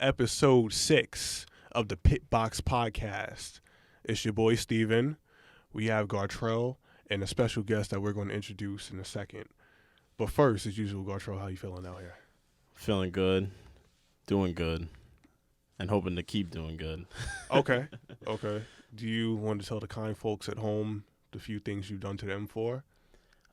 episode 6 of the Pit Box Podcast. It's your boy Steven. We have Gartrell and a special guest that we're going to introduce in a second. But first, as usual, Gartrell, how you feeling out here? Feeling good, doing good, and hoping to keep doing good. Okay. Do you want to tell the kind folks at home the few things you've done to them for?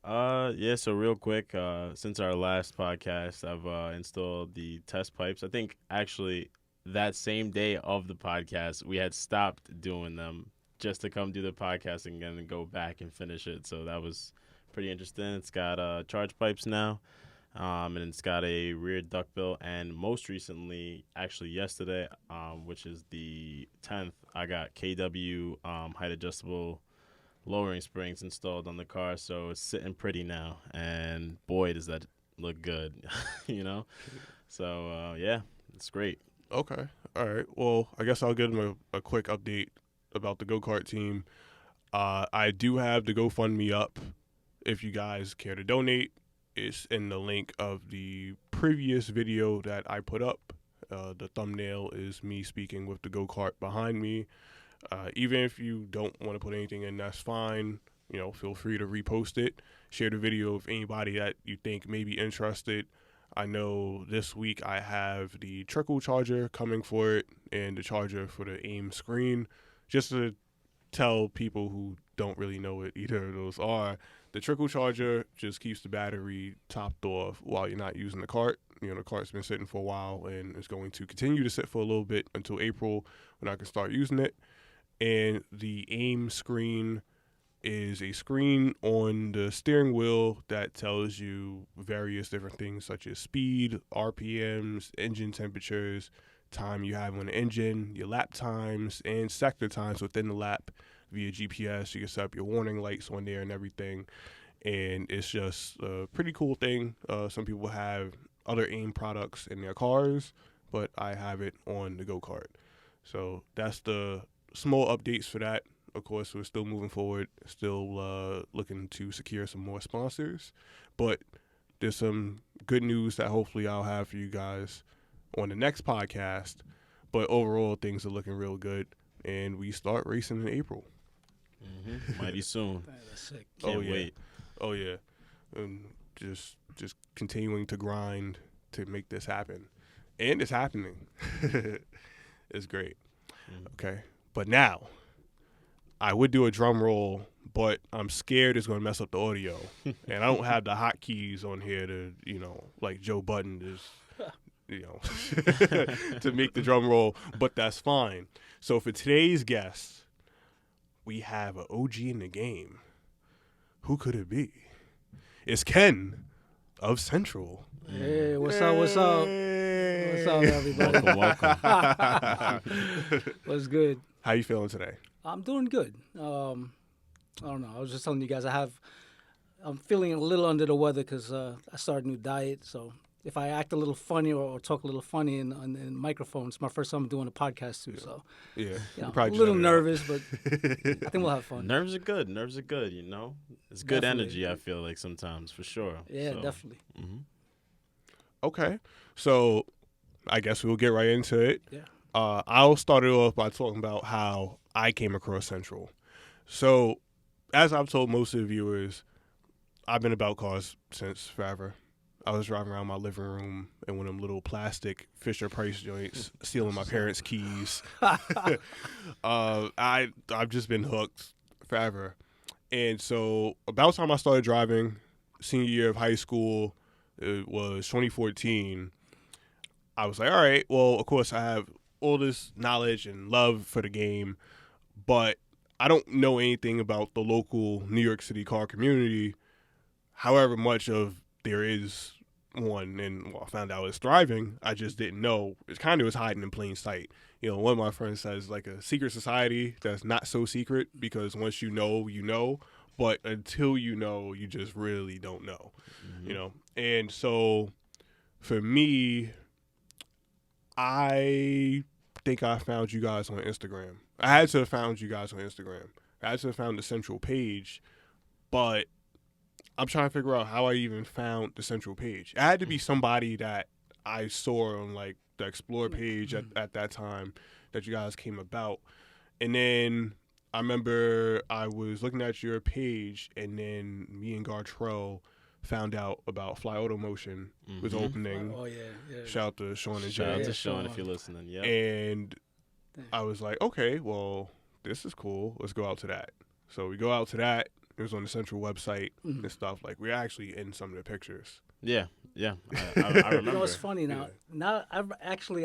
Yeah, so real quick, since our last podcast, I've installed the test pipes. I think actually that same day of the podcast, we had stopped doing them just to come do the podcast again and go back and finish it. So that was pretty interesting. It's got charge pipes now, and it's got a rear duckbill. And most recently, actually yesterday, which is the 10th, I got KW height adjustable lowering springs installed on the car, so it's sitting pretty now, and boy does that look good. So yeah, it's great. Okay, all right. Well, I guess I'll give them a quick update about the go-kart team. I do have the GoFundMe up if you guys care to donate. It's in the link of the previous video that I put up. The thumbnail is me speaking with the go-kart behind me. Even if you don't want to put anything in, that's fine. Feel free to repost it. Share the video with anybody that you think may be interested. I know this week I have the trickle charger coming for it and the charger for the aim screen. Just to tell people who don't really know what either of those are, the trickle charger just keeps the battery topped off while you're not using the cart. The cart's been sitting for a while and it's going to continue to sit for a little bit until April when I can start using it. And the aim screen is a screen on the steering wheel that tells you various different things such as speed, RPMs, engine temperatures, time you have on the engine, your lap times, and sector times within the lap via GPS. You can set up your warning lights on there and everything. And it's just a pretty cool thing. Some people have other aim products in their cars, but I have it on the go-kart. So that's the small updates for that. Of course, we're still moving forward, still looking to secure some more sponsors. But there's some good news that hopefully I'll have for you guys on the next podcast. But overall, things are looking real good, and we start racing in April. Mm-hmm. Mighty soon. That's sick. Can't wait. Oh, yeah. And just continuing to grind to make this happen. And it's happening. It's great. Okay. But now, I would do a drum roll, but I'm scared it's going to mess up the audio. And I don't have the hotkeys on here to, like Joe Budden to make the drum roll. But that's fine. So for today's guest, we have an OG in the game. Who could it be? It's Ken of Central. Hey, what's up? What's up, everybody? Welcome. What's good? How you feeling today? I'm doing good. I don't know. I was just telling you guys I'm feeling a little under the weather because I started a new diet. So if I act a little funny or talk a little funny in microphones, it's my first time doing a podcast too. So Yeah. a little nervous, but I think we'll have fun. Nerves are good. It's good energy, I feel like sometimes, for sure. Yeah, definitely. Mm-hmm. Okay. So I guess we'll get right into it. Yeah. I'll start it off by talking about how I came across Central. So, as I've told most of the viewers, I've been about cars since forever. I was driving around my living room in one of them little plastic Fisher-Price joints, stealing my parents' keys. I've just been hooked forever. And so, about the time I started driving, senior year of high school, it was 2014, I was like, all right, well, of course I have all this knowledge and love for the game, but I don't know anything about the local New York City car community, however much of there is one, and I found out it's thriving. I just didn't know. It kind of was hiding in plain sight. One of my friends says like a secret society that's not so secret because once you know, but until you know, you just really don't know, And so for me, I think I found you guys on Instagram. I had to have found you guys on Instagram. I had to have found the Central page, but I'm trying to figure out how I even found the Central page. It had to be somebody that I saw on like the Explore page at that time that you guys came about. And then I remember I was looking at your page, and then me and Gartrell found out about Fly Auto Motion was opening. Oh, yeah. Shout out to Sean and Shout out Jay. to Sean if you're listening. Yeah. And I was like, okay, well, this is cool. Let's go out to that. So we go out to that. It was on the Central website and stuff. Like, we're actually in some of the pictures. Yeah. I remember. You know, it's funny now. Now, I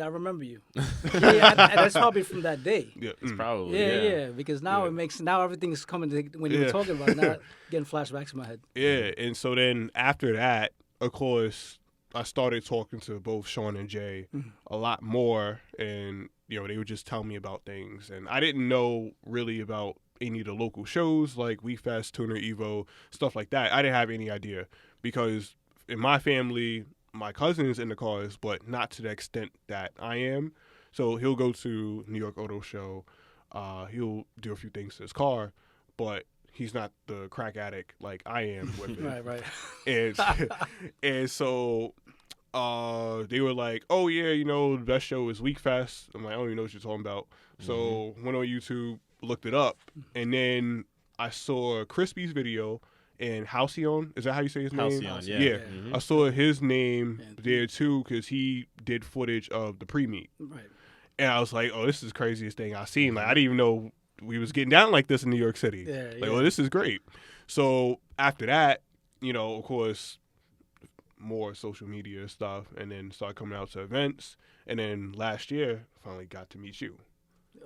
remember you. Yeah, and that's probably from that day. Yeah, It's probably. Yeah, because now it makes everything is coming to when you were talking about it, now getting flashbacks in my head. Yeah, and so then after that, of course, I started talking to both Sean and Jay a lot more, and they would just tell me about things, and I didn't know really about any of the local shows like We Fest, Tuner Evo, stuff like that. I didn't have any idea because in my family, my cousin's in the cars, but not to the extent that I am. So he'll go to New York Auto Show. He'll do a few things to his car, but he's not the crack addict like I am with it. Right. And so they were like, oh, yeah, the best show is Week Fest. I'm like, I don't even know what you're talking about. So went on YouTube, looked it up, and then I saw Crispy's video and Halcyon. Is that how you say his name? Halcyon, yeah. Mm-hmm. I saw his name there too because he did footage of the pre-meet. Right. And I was like, oh, this is the craziest thing I've seen. Like, I didn't even know we was getting down like this in New York City. Oh, this is great. So after that, of course, more social media stuff, and then started coming out to events. And then last year, finally got to meet you.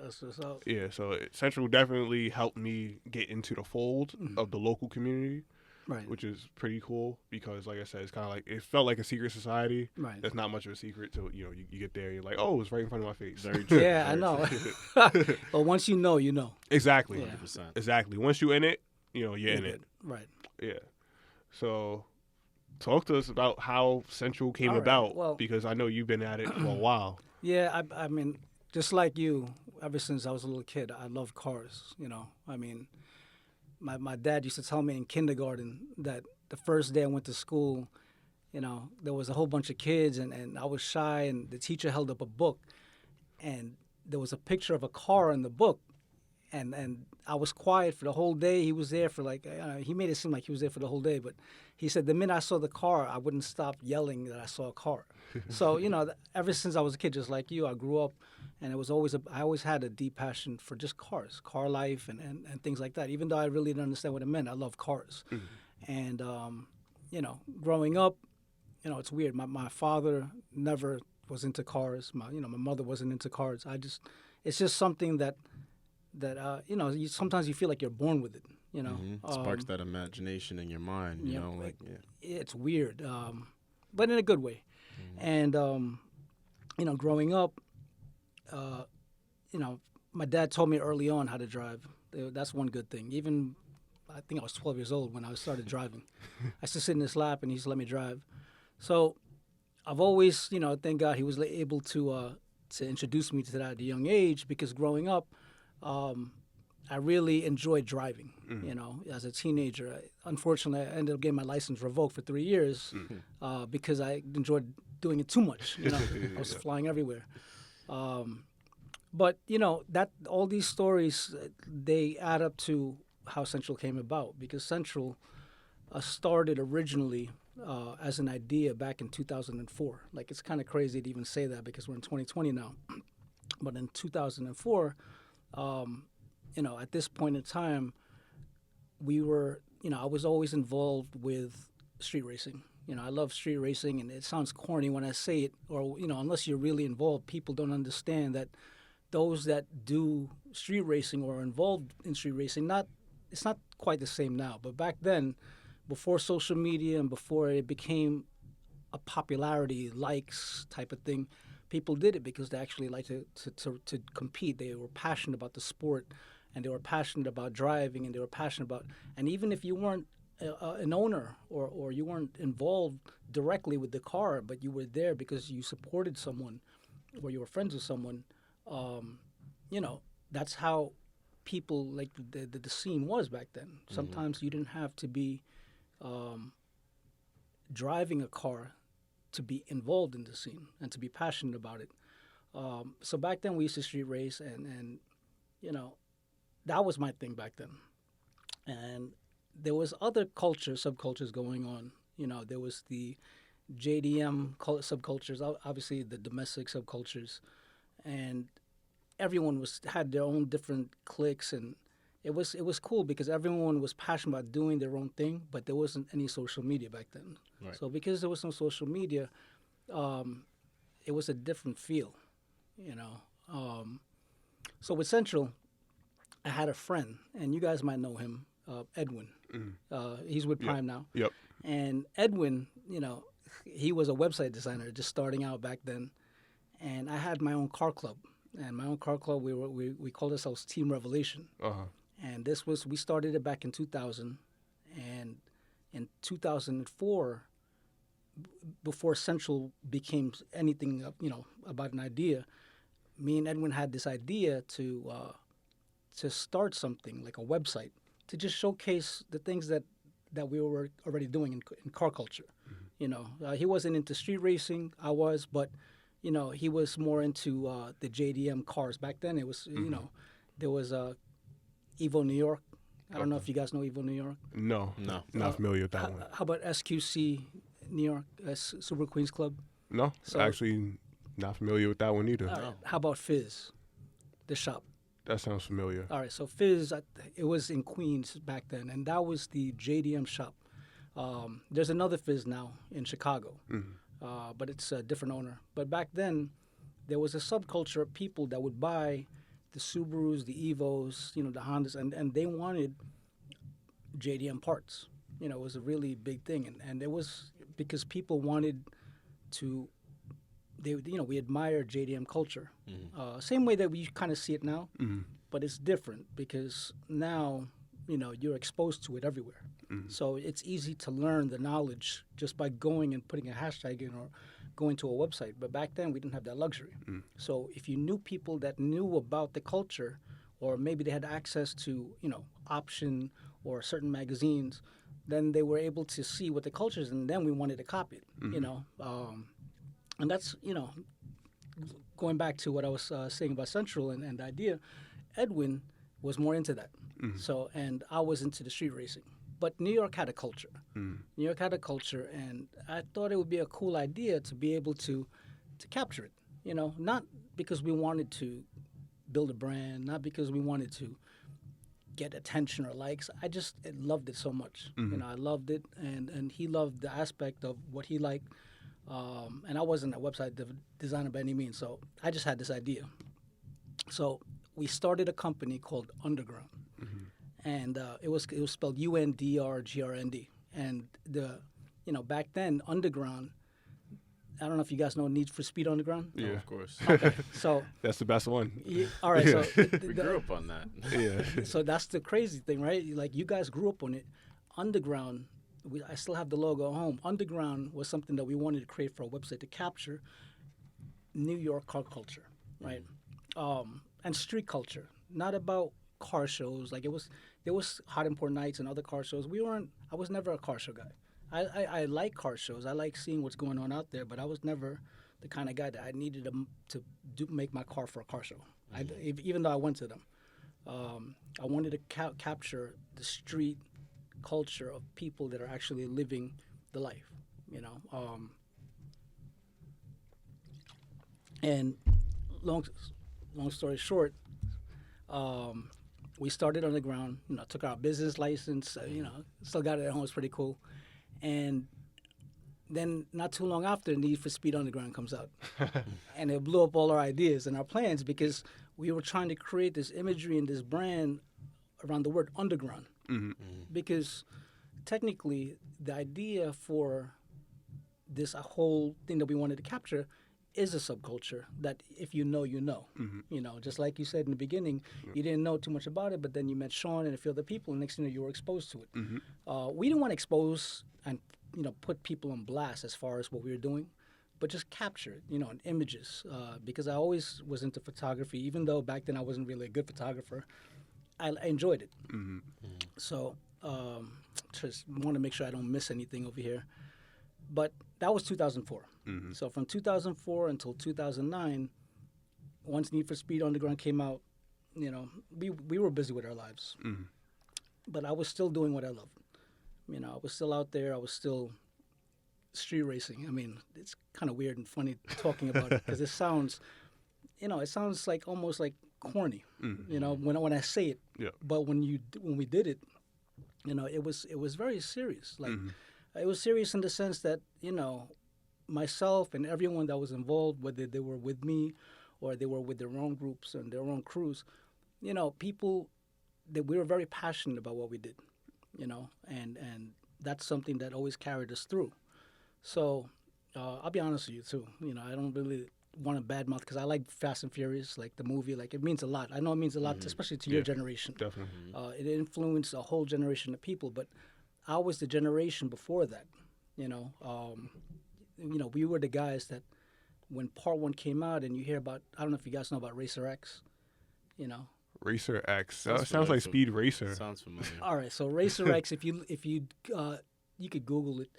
That's what's up. Yeah, so Central definitely helped me get into the fold of the local community, Right. which is pretty cool because, like I said, it's kind of like it felt like a secret society. Right. That's not much of a secret till you get there. You're like, oh, it's right in front of my face. Very true. Yeah, I know. But once you know, you know. Exactly. Yeah. 100%. Exactly. Once you're in it, you're in it. Right. Yeah. So, talk to us about how Central came All right, about well- because I know you've been at it for a while. Yeah, I mean, just like you, ever since I was a little kid, I love cars, I mean, my dad used to tell me in kindergarten that the first day I went to school, there was a whole bunch of kids and I was shy and the teacher held up a book and there was a picture of a car in the book and I was quiet for the whole day. He was there for he made it seem like he was there for the whole day, but he said the minute I saw the car, I wouldn't stop yelling that I saw a car. So, ever since I was a kid, just like you, I grew up and it was I always had a deep passion for just cars, car life and things like that. Even though I really didn't understand what it meant, I love cars. And, growing up, it's weird. My father never was into cars. My mother wasn't into cars. It's just something that sometimes you feel like you're born with it, Sparks that imagination in your mind, It's weird, but in a good way. And, growing up, my dad told me early on how to drive. That's one good thing. Even, I think I was 12 years old when I started driving. I used to sit in his lap and he used to let me drive. So I've always, thank God he was able to introduce me to that at a young age because growing up, I really enjoyed driving, as a teenager. Unfortunately, I ended up getting my license revoked for 3 years because I enjoyed doing it too much. I was flying everywhere. But, that all these stories, they add up to how Central came about because Central started originally as an idea back in 2004. Like, it's kind of crazy to even say that because we're in 2020 now. But in 2004, at this point in time, we were, I was always involved with street racing. I love street racing, and it sounds corny when I say it, or, unless you're really involved, people don't understand that those that do street racing or are involved in street racing, it's not quite the same now. But back then, before social media and before it became a popularity, likes type of thing, people did it because they actually liked to compete. They were passionate about the sport, and they were passionate about driving, and they were passionate about. And even if you weren't an owner or you weren't involved directly with the car, but you were there because you supported someone or you were friends with someone, that's how people like the scene was back then. Sometimes you didn't have to be driving a car to be involved in the scene and to be passionate about it. So back then we used to street race, and you know that was my thing back then. And there was other cultures, subcultures going on. There was the JDM subcultures, obviously the domestic subcultures, and everyone had their own different cliques, and it was cool because everyone was passionate about doing their own thing, but there wasn't any social media back then. Right. So because there was no social media, it was a different feel, you know. So with Central, I had a friend, and you guys might know him, Edwin. He's with Prime now. Yep. And Edwin, he was a website designer just starting out back then, and I had my own car club. And my own car club, we called ourselves Team Revelation. Uh-huh. And we started it back in 2000, and in 2004, before Central became anything, about an idea, me and Edwin had this idea to start something like a website to just showcase the things that we were already doing in car culture. He wasn't into street racing. I was, but he was more into the JDM cars. Back then, it was there was Evo New York. I don't know if you guys know Evo New York. No. No. Not familiar with that one. How about SQC New York, Super Queens Club? No. So- Actually, not familiar with that one either. All right. How about Fizz, the shop? That sounds familiar. All right, so Fizz, it was in Queens back then, and that was the JDM shop. There's another Fizz now in Chicago, but it's a different owner. But back then, there was a subculture of people that would buy the Subarus, the Evos, the Hondas, and they wanted JDM parts. It was a really big thing, and it was because people wanted to. We admire JDM culture, same way that we kind of see it now, but it's different because now, you're exposed to it everywhere. So it's easy to learn the knowledge just by going and putting a hashtag in or going to a website. But back then, we didn't have that luxury. So if you knew people that knew about the culture, or maybe they had access to, Option or certain magazines, then they were able to see what the culture is, and then we wanted to copy it, and that's, going back to what I was saying about Central and the idea, Edwin was more into that. So, and I was into the street racing. But New York had a culture. New York had a culture, and I thought it would be a cool idea to be able to capture it. Not because we wanted to build a brand, not because we wanted to get attention or likes. I just loved it so much. I loved it, and he loved the aspect of what he liked. And I wasn't a website designer by any means, so I just had this idea. So we started a company called Underground, and it was spelled UNDRGRND. And back then Underground, I don't know if you guys know Need for Speed Underground. Yeah. Of course. Okay, so That's the best one. all right, so We grew up on that. Yeah. so that's the crazy thing, right? Like you guys grew up on it. Underground. I still have the logo at home. Underground was something that we wanted to create for a website to capture New York car culture, right? And street culture, not about car shows. Like there was Hot Import Nights and other car shows. I was never a car show guy. I like car shows. I like seeing what's going on out there, but I was never the kind of guy that I needed to make my car for a car show. Even though I went to them, I wanted to capture the street culture of people that are actually living the life, and long story short, we started Underground, took our business license, still got it at home. It's pretty cool. And then not too long after, Need for Speed Underground comes out. And it blew up all our ideas and our plans because we were trying to create this imagery and this brand around the word underground. Because technically, the idea for this whole thing that we wanted to capture is a subculture that if you know, you know. Just like you said in the beginning, you didn't know too much about it, but then you met Sean and a few other people, and next thing you know, you were exposed to it. We didn't want to expose and put people on blast as far as what we were doing, but just capture it, in images. Because I always was into photography, even though back then I wasn't really a good photographer. I enjoyed it. So just want to make sure I don't miss anything over here. But that was 2004. So from 2004 until 2009, once Need for Speed Underground came out, we were busy with our lives, Mhm. but I was still doing what I loved. I was still out there. I was still street racing. I mean, it's kind of weird and funny talking about it because it sounds like almost like corny, Mhm. when I say it. Yeah. But when we did it, it was very serious. Like Mhm. it was serious in the sense that myself and everyone that was involved, whether they were with me or they were with their own groups and their own crews, people that we were very passionate about what we did, and that's something that always carried us through. So I'll be honest with you too. I don't really want to badmouth because I like Fast and Furious, like the movie. Like it means a lot. I know it means a lot, especially to your Yeah. generation. Definitely. It influenced a whole generation of people, but I was the generation before that. You know, um, we were the guys that when Part One came out, and you hear about. I don't know if you guys know about Racer X. You know, Racer X. Sounds Sounds like familiar. Speed Racer. Sounds familiar. all right. So Racer X, if you you could Google it.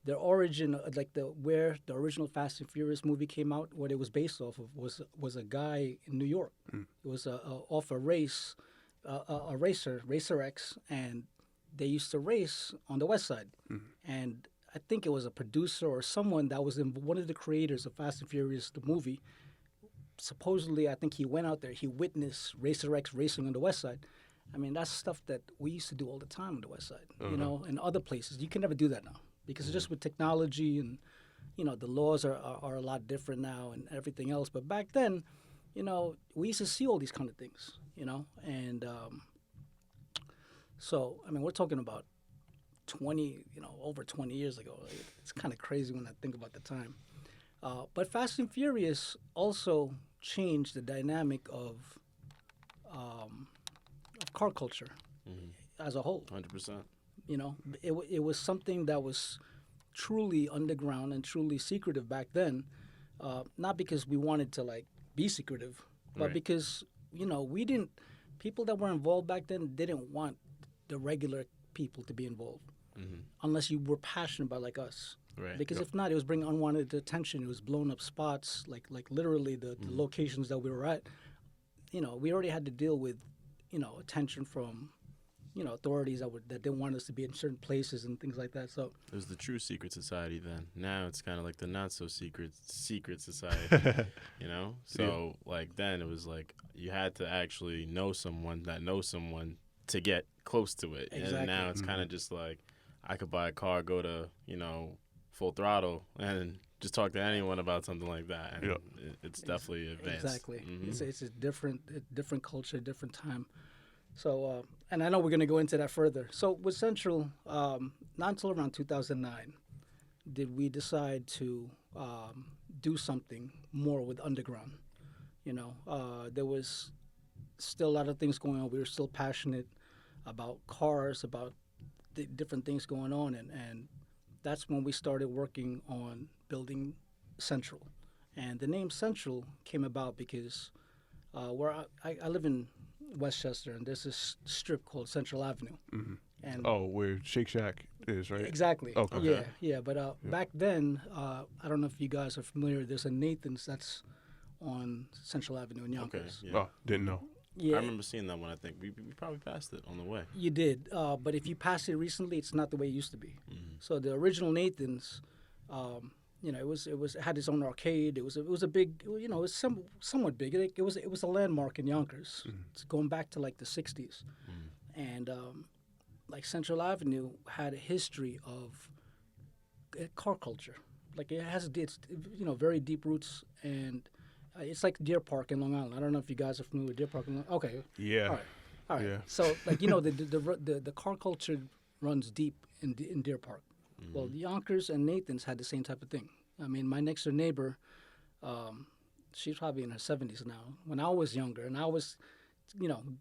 The origin, like where the original Fast and Furious movie came out, what it was based off of was a guy in New York. It was off a race, a racer, Racer X, and they used to race on the West Side. And I think it was a producer or someone that was in one of the creators of Fast and Furious, the movie. Supposedly, I think he went out there, he witnessed Racer X racing on the West Side. I mean, that's stuff that we used to do all the time on the West Side, and other places. You can never do that now because just with technology and, the laws are a lot different now and everything else. But back then, we used to see all these kind of things, and so, I mean, we're talking about 20, over 20 years ago. It's kind of crazy when I think about the time. But Fast and Furious also changed the dynamic of car culture as a whole. 100%. It was something that was truly underground and truly secretive back then. Not because we wanted to like be secretive, but Right. because we didn't. People that were involved back then didn't want the regular people to be involved unless you were passionate about like us. Right. Because if not, it was bringing unwanted attention. It was blowing up spots, like literally the locations that we were at. We already had to deal with, attention from, authorities that didn't want us to be in certain places and things like that. So It was the true secret society then. Now it's kind of like the not so secret society, So like then it was like you had to actually know someone that knows someone to get close to it. Exactly. And now it's kind of just like I could buy a car, go to, Full Throttle and just talk to anyone about something like that. And it's definitely advanced. exactly, Mhm. it's a different culture, different time. So and I know we're going to go into that further. So with Central, not until around 2009 did we decide to do something more with underground. There was still a lot of things going on. We were still passionate about cars, about the different things going on, and that's when we started working on building Central. And the name Central came about because where I live in Westchester, and there's this strip called Central Avenue. And Oh, where Shake Shack is, right? exactly. Okay. Yeah. But back then, I don't know if you guys are familiar. There's a Nathan's that's on Central Avenue in Okay. Yonkers. Yeah. Oh, didn't know. Yeah, I remember seeing that one. I think we probably passed it on the way. you did. But if you pass it recently, it's not the way it used to be. So the original Nathan's, it had its own arcade. It was a big, it was somewhat big. It was a landmark in Yonkers. It's going back to like the '60s, and like Central Avenue had a history of car culture. Like it's very deep roots, and it's like Deer Park in Long Island. I don't know if you guys are familiar with Deer Park in Long Island. Okay. Yeah. All right. Yeah. So like the car culture runs deep in Deer Park. Well, Yonkers and Nathan's had the same type of thing. I mean, my next door neighbor, she's probably in her 70s now. When I was younger and I was,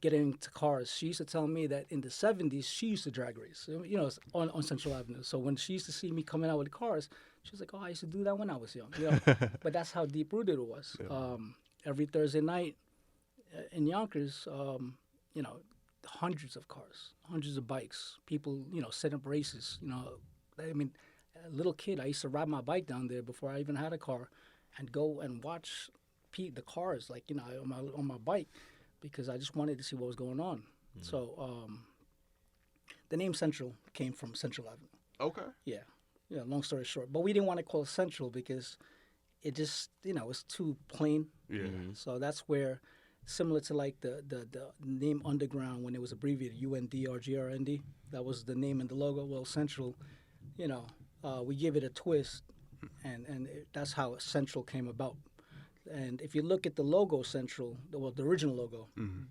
getting into cars, she used to tell me that in the 70s she used to drag race, on Central Avenue. So when she used to see me coming out with cars, she was like, "Oh, I used to do that when I was young." But that's how deep rooted it was. Yeah. Every Thursday night in Yonkers, hundreds of cars, hundreds of bikes, people, set up races. I mean, a little kid, I used to ride my bike down there before I even had a car and go and watch the cars, like, you know, on my bike, because I just wanted to see what was going on. So the name Central came from Central Avenue. Okay. Yeah, yeah. Long story short, but we didn't want to call it Central because it just, you know, it's too plain. Yeah. So that's where, similar to like the name Underground when it was abbreviated UNDRGRND, that was the name and the logo. Well, Central, you know, we give it a twist, and that's how Central came about. And if you look at the logo Central, the original logo,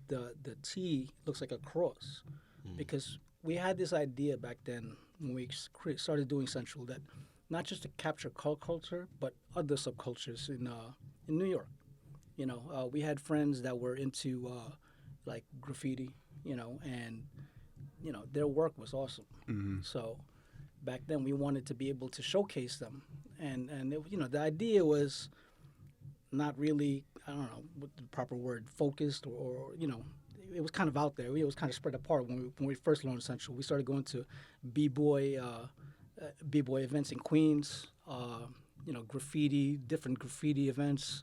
the T looks like a cross, because we had this idea back then when we started doing Central, that not just to capture culture, but other subcultures in New York. You know, we had friends that were into like graffiti, you know, and you know their work was awesome. So back then we wanted to be able to showcase them, and it, you know, the idea was not really, I don't know what the proper word, focused, or you know, it was kind of out there. It was kind of spread apart when we first learned Central. We started going to b-boy events in Queens, you know, different graffiti events,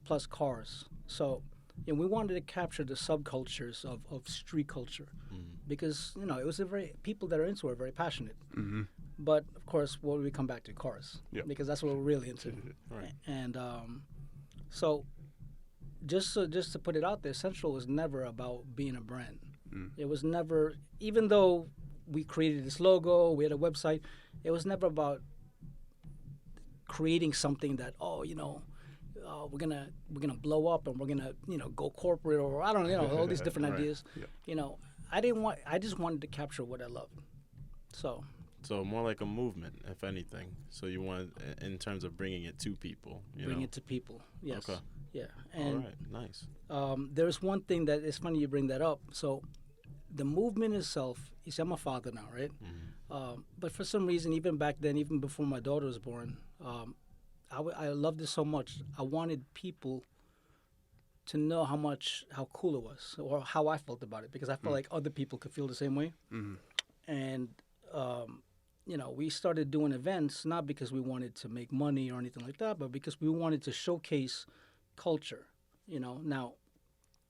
plus cars. So, and we wanted to capture the subcultures of street culture, because you know it was people that are into it are very passionate. But of course, what do we come back to? Cars, because that's what we're really into. Right. And so, just to put it out there, Central was never about being a brand. It was never, even though we created this logo, we had a website, it was never about creating something that, oh, you know, we're gonna blow up and we're gonna, you know, go corporate, or I don't know, you know, all these different Right. ideas. You know, I just wanted to capture what I loved. So more like a movement, if anything. So you want, in terms of bringing it to people, bring it to people. Yes. Okay. Yeah. And all right, nice. There's one thing that is funny you bring that up. So the movement itself, you see, I'm a father now, right? But for some reason, even back then, even before my daughter was born, I loved it so much. I wanted people to know how cool it was, or how I felt about it, because I felt like other people could feel the same way. And you know, we started doing events not because we wanted to make money or anything like that, but because we wanted to showcase culture. You know, now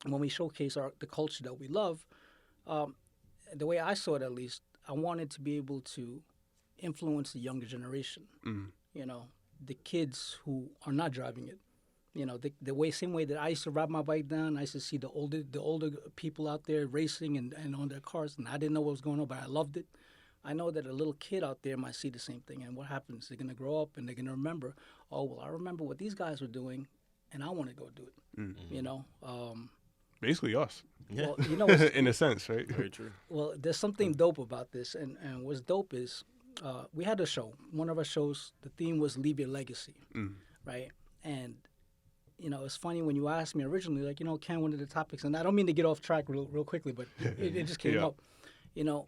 when we showcase the culture that we love, the way I saw it, at least, I wanted to be able to influence the younger generation. You know, the kids who are not driving it. You know, the same way that I used to ride my bike down, I used to see the older people out there racing and on their cars, and I didn't know what was going on, but I loved it. I know that a little kid out there might see the same thing, and what happens? They're gonna grow up and they're gonna remember. Oh well, I remember what these guys were doing, and I want to go do it. You know. Basically us. Well, you know, in a sense, right? Very true. well, there's something dope about this, and what's dope is we had a show. One of our shows, the theme was "Leave Your Legacy," right? And you know, it's funny when you asked me originally, like, you know, Ken, one of the topics, and I don't mean to get off track real quickly, but it just came up. You know,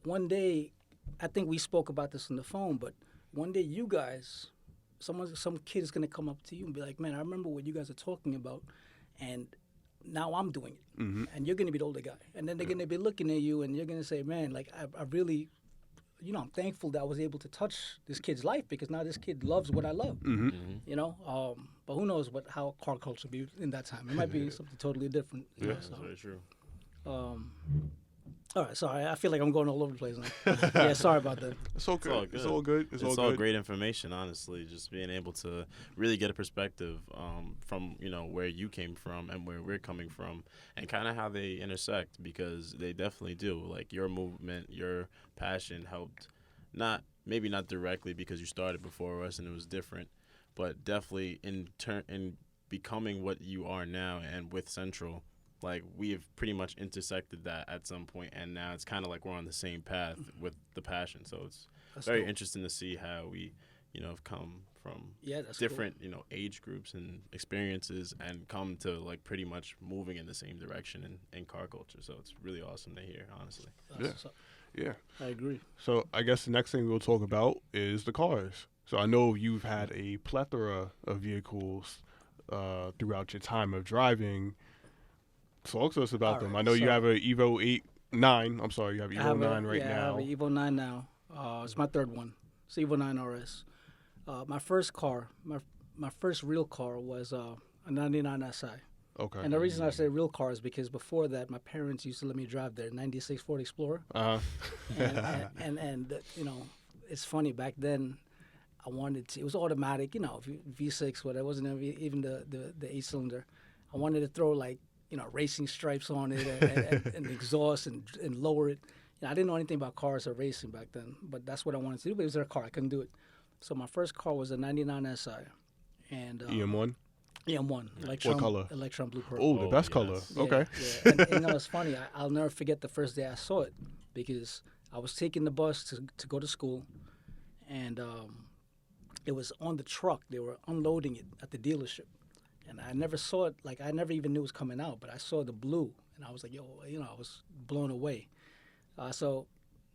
one day, I think we spoke about this on the phone, but one day you guys, some kid is gonna come up to you and be like, man, I remember what you guys are talking about, and now I'm doing it, and you're gonna be the older guy, and then they're gonna be looking at you, and you're gonna say, man, like I really, you know, I'm thankful that I was able to touch this kid's life, because now this kid loves what I love. You know, but who knows how car culture be in that time? It might be something totally different. You know, That's very true. All right, sorry. I feel like I'm going all over the place now. Yeah, sorry about that. It's all good. all good. It's all good. It's all good. great information, honestly. Just being able to really get a perspective from, you know, where you came from and where we're coming from, and kind of how they intersect, because they definitely do. Like, your movement, your passion helped, maybe not directly because you started before us and it was different, but definitely in becoming what you are now, and with Central. Like, we have pretty much intersected that at some point, and now it's kind of like we're on the same path with the passion. So that's very cool. Interesting to see how we, you know, have come from That's different, you know, age groups and experiences, and come to like pretty much moving in the same direction in car culture. So it's really awesome to hear, honestly. Cool. Yeah. I agree. So I guess the next thing we'll talk about is the cars. So I know you've had a plethora of vehicles throughout your time of driving. Talk to us about them. Right, I know you have an Evo 9. I'm sorry, you have Evo 9 right now. I have an Evo 9 now. It's my third one. It's Evo 9 RS. My first car, my first real car was a 99 SI. Okay. And the reason I say real car is because before that, my parents used to let me drive their 96 Ford Explorer. Uh-huh. And you know, it's funny, back then, I wanted to, it was automatic, you know, V6, whatever, it wasn't even the 8-cylinder. I wanted to throw, like, you know, racing stripes on it and exhaust and lower it. You know, I didn't know anything about cars or racing back then, but that's what I wanted to do. But it was their car. I couldn't do it. So my first car was a 99 SI. And EM1? EM1. What color? Electron blue purple. Oh, the best yes. color. Yeah, Okay. yeah. And you know, it's funny. I'll never forget the first day I saw it because I was taking the bus to go to school, and it was on the truck. They were unloading it at the dealership, and I never saw it. Like, I never even knew it was coming out, but I saw the blue, and I was like, yo, you know, I was blown away. So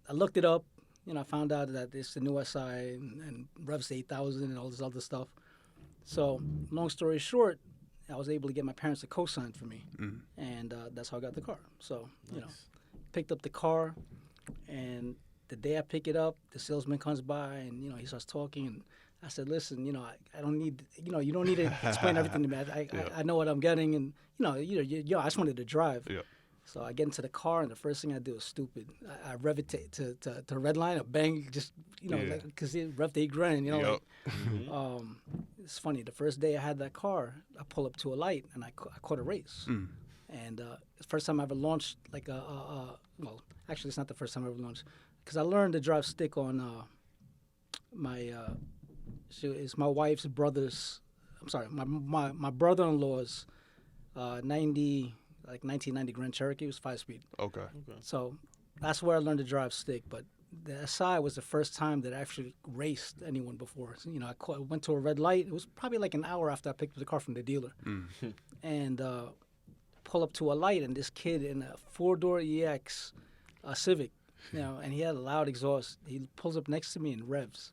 I looked it up. You know, I found out that it's the new SI and revs 8,000 and all this other stuff. So, long story short, I was able to get my parents to co-sign for me, and that's how I got the car. So, you know, picked up the car, and the day I pick it up, the salesman comes by, and, you know, he starts talking, and I said, listen, you know, I don't need, you know, you don't need to explain everything to me. I know what I'm getting, and, you know, I just wanted to drive. Yeah. So I get into the car, and the first thing I do is stupid. I rev it to red line, a bang, just, you know, because it revved $8,000, you know. Like, it's funny. The first day I had that car, I pull up to a light, and I caught a race. And it's the first time I ever launched, like, well, actually, it's not the first time I ever launched, because I learned to drive stick on it's my wife's brother's, I'm sorry, my brother-in-law's 1990 Grand Cherokee. It was 5-speed. Okay. So that's where I learned to drive stick. But the SI was the first time that I actually raced anyone before. So, you know, I went to a red light. It was probably like an hour after I picked up the car from the dealer. And pull up to a light, and this kid in a 4-door EX Civic, you know, and he had a loud exhaust. He pulls up next to me and revs.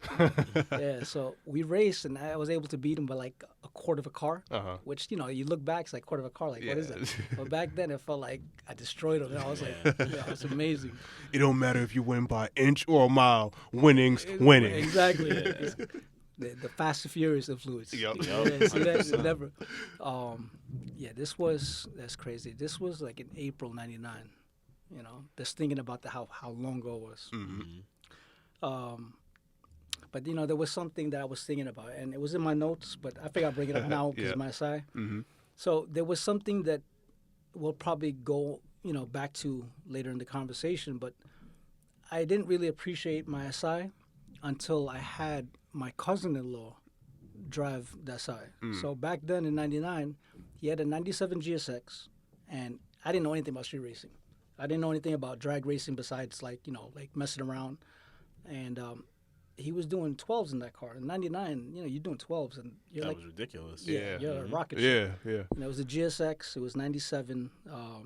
Yeah, so we raced, and I was able to beat him by like a quarter of a car, which, you know, you look back, it's like a quarter of a car. Like, what is that? But back then, it felt like I destroyed him. And I was like, yeah, it's amazing. It don't matter if you win by inch or a mile. Winning's winning. Exactly. The Fast and Furious influence. Yep. Yeah, see that? Never. Yeah, that's crazy. This was like in April '99. You know, just thinking about how long ago it was. But, you know, there was something that I was thinking about, and it was in my notes, but I figure I'll bring it up now because of my SI. So there was something that we'll probably go, you know, back to later in the conversation, but I didn't really appreciate my SI until I had my cousin-in-law drive the SI. So back then in '99, he had a '97 GSX, and I didn't know anything about street racing. I didn't know anything about drag racing besides, like, you know, like messing around. And he was doing 12s in that car. In '99, you know, you're doing 12s, and you're That like, was ridiculous. yeah, you're a rocket ship. Yeah. And it was a GSX. It was '97. I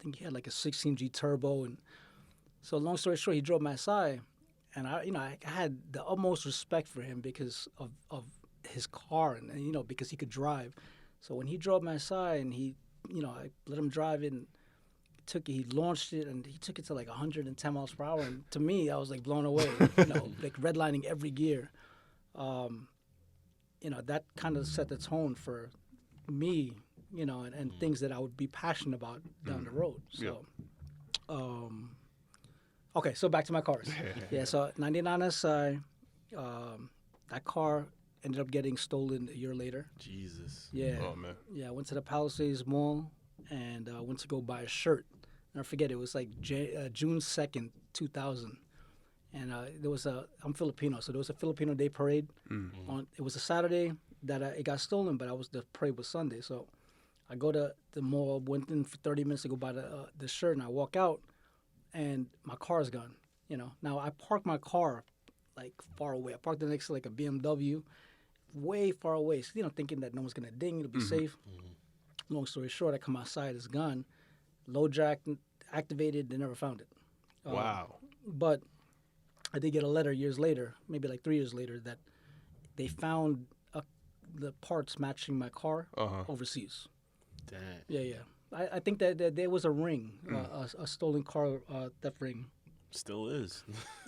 think he had like a 16G turbo. And so, long story short, he drove my SI, and I had the utmost respect for him because of his car, and, you know, because he could drive. So when he drove my SI, and he, you know, I let him drive it, and he launched it, and he took it to like 110 miles per hour. And to me, I was like blown away, you know, like redlining every gear. You know, that kind of set the tone for me, you know, and things that I would be passionate about down the road. So, okay, so back to my cars. Yeah, so 99 SI, that car ended up getting stolen a year later. Jesus. Yeah. Oh, man. Yeah, I went to the Palisades Mall, and went to go buy a shirt. And I forget, it was like June 2nd, 2000. And I'm Filipino, so there was a Filipino Day Parade. It was a Saturday that it got stolen, but the parade was Sunday. So I go to the mall, went in for 30 minutes to go buy the shirt, and I walk out, and my car is gone. You know, now I parked my car like far away. I parked it next to like a BMW, way far away. So, you know, thinking that no one's gonna ding, it'll be safe. Long story short, I come outside, it's gone. Low jack activated, they never found it. Wow. But I did get a letter years later, maybe like 3 years later, that they found the parts matching my car overseas. Damn. Yeah. I think that there was a ring, a stolen car theft ring. Still is.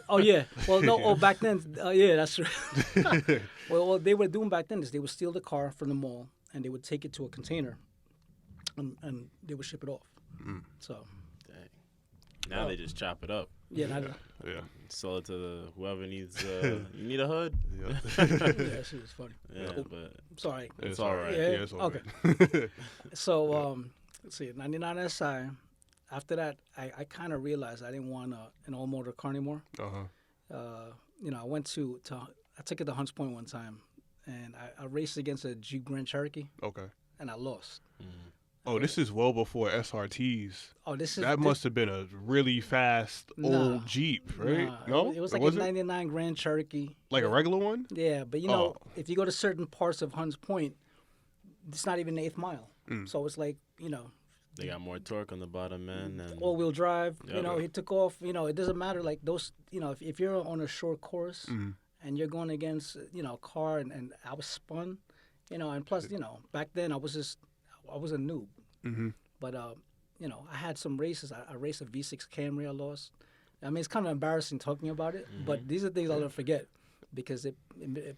Oh, yeah. Well, no, back then, yeah, that's true. Well, what they were doing back then is they would steal the car from the mall, and they would take it to a container, and they would ship it off. So Dang. Now they just chop it up. yeah, Yeah. Sell it to whoever needs. You need a hood. Yeah. that shit was funny. Yeah, but Sorry. it's all right. Yeah, it's all okay. right. So let's see, 99 SI. After that, I kind of realized I didn't want an all-motor car anymore. I went I took it to Hunts Point one time, and I raced against a Jeep Grand Cherokee, Okay. and I lost. Oh, this is well before SRTs. Oh, That must have been a really fast old Jeep, right? No, it was like was a '99 Grand Cherokee. like a regular one. Yeah, but if you go to certain parts of Hunts Point, it's not even the 8th mile. So it's like, they got more torque on the bottom end. And all-wheel drive. Yep. He took off. It doesn't matter. Like those, if you're on a short course and you're going against, a car, and I was spun, and plus, back then I was a noob. But I had some races. I raced a V6 Camry. I lost. I mean, it's kind of embarrassing talking about it, but these are things I'll never forget because it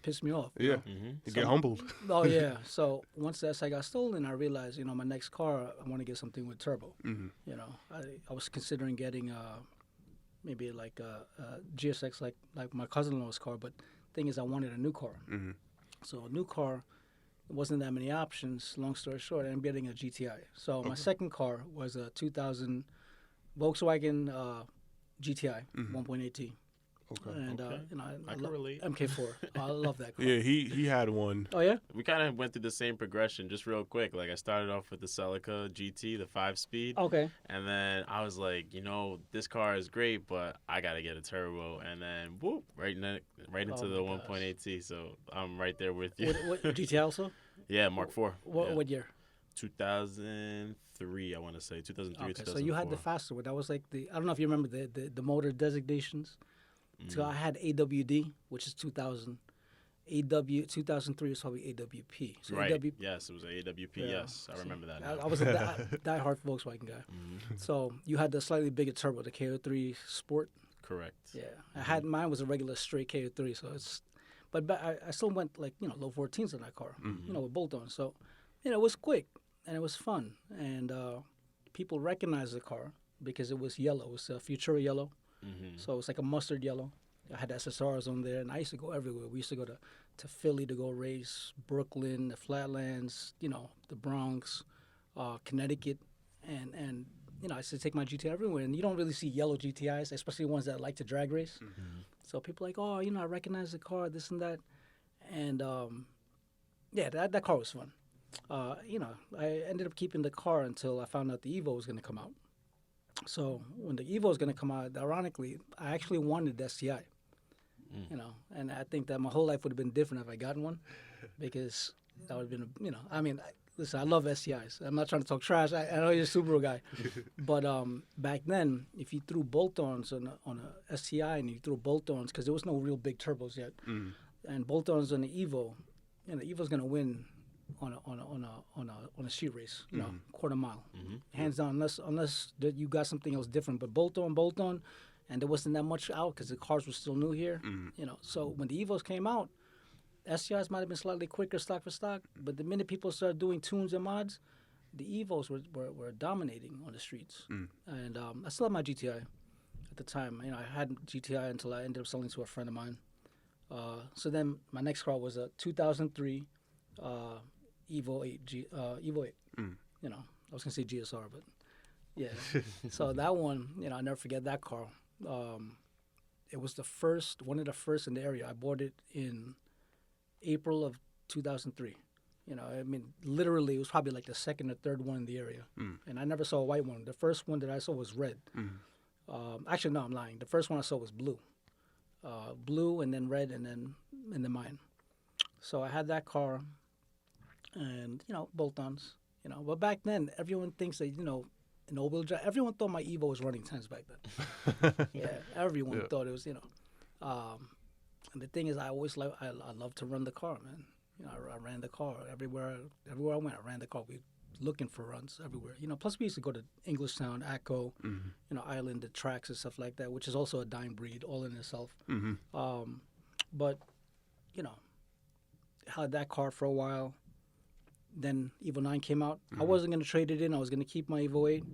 pissed me off. Yeah, you get humbled. Oh yeah. So once the SI got stolen, I realized, my next car, I want to get something with turbo. I was considering getting maybe like a GSX, like my cousin-in-law's car. But thing is, I wanted a new car. So a new car, there wasn't that many options. Long story short, I'm getting a GTI. So my second car was a 2000 Volkswagen GTI 1.8T. Okay. And I can relate. MK4. I love that car. Yeah, he had one. Oh yeah. We kind of went through the same progression, just real quick. Like I started off with the Celica GT, the 5-speed. Okay. And then I was like, this car is great, but I gotta get a turbo. And then whoop, right into the 1.8T. So I'm right there with you. What GTI also? Yeah, Mark IV. What year? 2003, I want to say 2003. Okay, 2004. so you had the faster one. That was like I don't know if you remember the motor designations. So I had AWD, which is 2000. 2003 was probably AWP. So right. Yes, it was AWP. Yeah. Yes, I remember that. I was a die-hard Volkswagen guy. So you had the slightly bigger turbo, the KO3 Sport. Correct. Yeah, mine was a regular straight KO3. So it's, but I still went like low 14s in that car. With bolt-ons. So it was quick and it was fun, and people recognized the car because it was yellow. It was a Futura yellow. So it's like a mustard yellow. I had SSRs on there, and I used to go everywhere. We used to go to Philly to go race, Brooklyn, the Flatlands, the Bronx, Connecticut, and I used to take my GTI everywhere. And you don't really see yellow GTIs, especially ones that like to drag race. So people are like, oh, I recognize the car, this and that, and that car was fun. I ended up keeping the car until I found out the Evo was going to come out. So when the Evo was going to come out, ironically, I actually wanted the STI, and I think that my whole life would have been different if I gotten one, because that would have been, listen, I love STIs. I'm not trying to talk trash. I know you're a Subaru guy, but back then, if you threw bolt-ons on a STI and you threw bolt-ons, because there was no real big turbos yet, and bolt-ons on the Evo, the Evo's going to win on a street race, quarter mile, hands down, unless that you got something else different. But bolt on, and there wasn't that much out because the cars were still new here, So when the Evos came out, STIs might have been slightly quicker stock for stock, but the minute people started doing tunes and mods, the Evos were dominating on the streets. And I still had my GTI at the time. I had GTI until I ended up selling to a friend of mine. So then my next car was a 2003. Evo 8, Evo 8. I was gonna say GSR, but yeah. So that one, I never forget that car. It was one of the first in the area. I bought it in April of 2003. Literally, it was probably like the second or third one in the area. And I never saw a white one. The first one that I saw was red. Actually, no, I'm lying. The first one I saw was blue. Blue and then red and then mine. So I had that car. And bolt-ons, But back then, everyone thinks that an all-wheel drive. Everyone thought my Evo was running 10s back then. Yeah, everyone thought it was. And the thing is, I love to run the car, man. I ran the car everywhere I went. I ran the car. We looking for runs everywhere. Plus we used to go to Englishtown, Acco, Island, the tracks and stuff like that, which is also a dying breed all in itself. But had that car for a while. then Evo 9 came out. I Mm-hmm. wasn't going to trade it in. I was going to keep my Evo 8.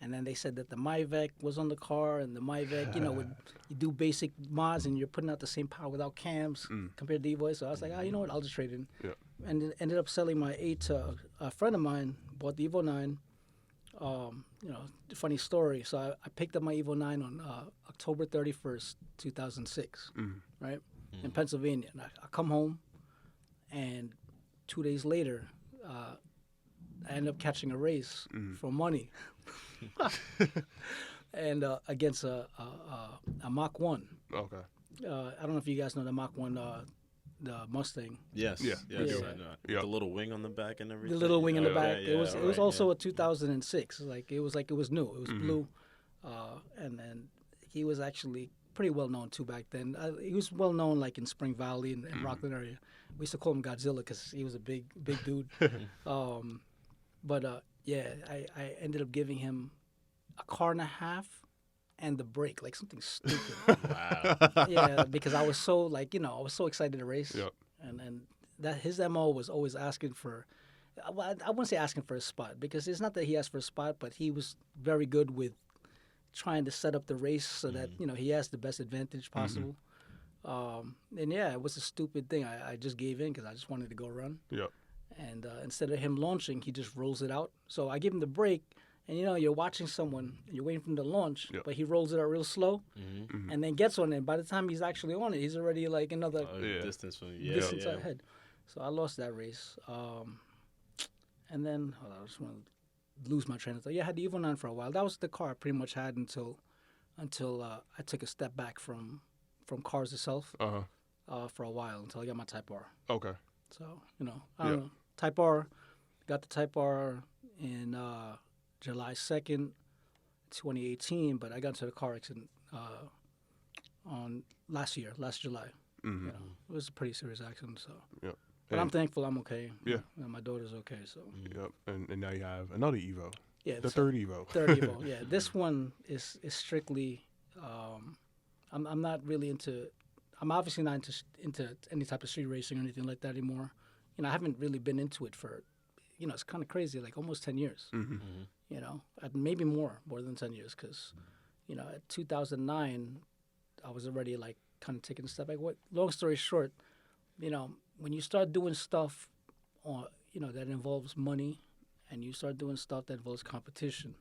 And then they said that the Myvec was on the car, and the Myvec, would you do basic mods, and you're putting out the same power without cams compared to Evo 8. So I was like, you know what, I'll just trade it in. Yeah. And it ended up selling my 8 to a friend of mine, bought the Evo 9. Funny story. So I picked up my Evo 9 on October 31st, 2006, right, in Pennsylvania. And I come home, and 2 days later, I ended up catching a race for money, and against a Mach 1. Okay. I don't know if you guys know the Mach 1, the Mustang. Yes. Yeah. Yes. Yeah. I know. Yeah. The little wing on the back and everything. The little wing in the Okay, back. yeah, It was right, also a 2006. It was new. It was blue, and then he was actually pretty well known too back then. He was well known like in Spring Valley and Rockland area. We used to call him Godzilla because he was a big dude. I ended up giving him a car and a half and the brake, like something stupid. Wow. Yeah, because I was so I was so excited to race. Yep. And that his MO was always asking for, well, I wouldn't say asking for a spot, because it's not that he asked for a spot, but he was very good with trying to set up the race so that he has the best advantage possible. It was a stupid thing. I just gave in because I just wanted to go run. Yep. And instead of him launching, he just rolls it out. So I give him the brake, and you're watching someone, and you're waiting for him to launch, Yep. but he rolls it out real slow, and then gets on it. By the time he's actually on it, he's already like another Yeah. Distance from you. distance yeah. ahead. So I lost that race. And then I just want to lose my train of thought. Yeah, I had the Evo 9 for a while. That was the car I pretty much had until I took a step back from cars itself for a while until I got my Type R. Okay. So I don't know. Type R, got the Type R in July 2nd, 2018, but I got into the car accident on last July. Mm-hmm. It was a pretty serious accident. So, Yep. but I'm thankful I'm okay. Yeah. My daughter's okay. So Yep. And now you have another Evo. yeah, The so third Evo. third Evo. Yeah, this one is strictly. I'm not really into. I'm obviously not into any type of street racing or anything like that anymore. I haven't really been into it for, it's kind of crazy, like almost 10 years. Maybe more than 10 years, because, at 2009, I was already like kind of taking a step back. Long story short, when you start doing stuff, that involves money, and you start doing stuff that involves competition,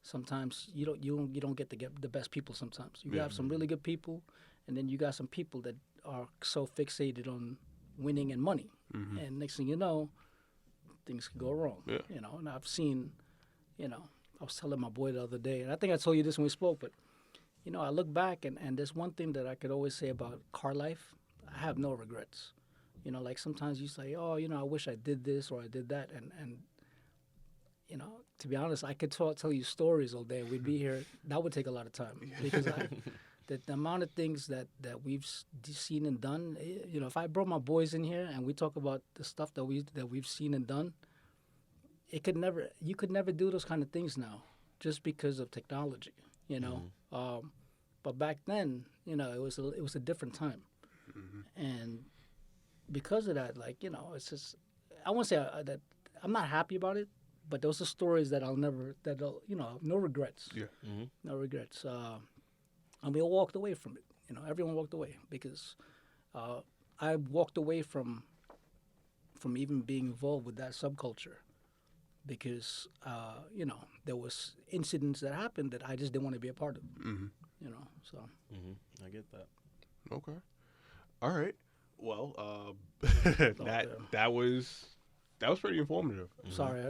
sometimes you don't get the best people. Sometimes you have some really good people, and then you got some people that are so fixated on winning and money, and next thing you know, things can go wrong. Yeah. And I've seen, I was telling my boy the other day, and I think I told you this when we spoke, but I look back and there's one thing that I could always say about car life: I have no regrets. Like sometimes you say, oh, I wish I did this or I did that, and to be honest, I could tell you stories all day. We'd be here. That would take a lot of time because the amount of things that we've seen and done. If I brought my boys in here and we talk about the stuff that we've seen and done, you could never do those kind of things now, just because of technology. But back then, it was a different time, and because of that, it's just, I won't say that I'm not happy about it, but those are stories that no regrets. Yeah. No regrets. And we all walked away from it. Everyone walked away because I walked away from even being involved with that subculture because, there was incidents that happened that I just didn't want to be a part of. So. I get that. Okay. All right. Well, yeah. that was pretty informative. Sorry.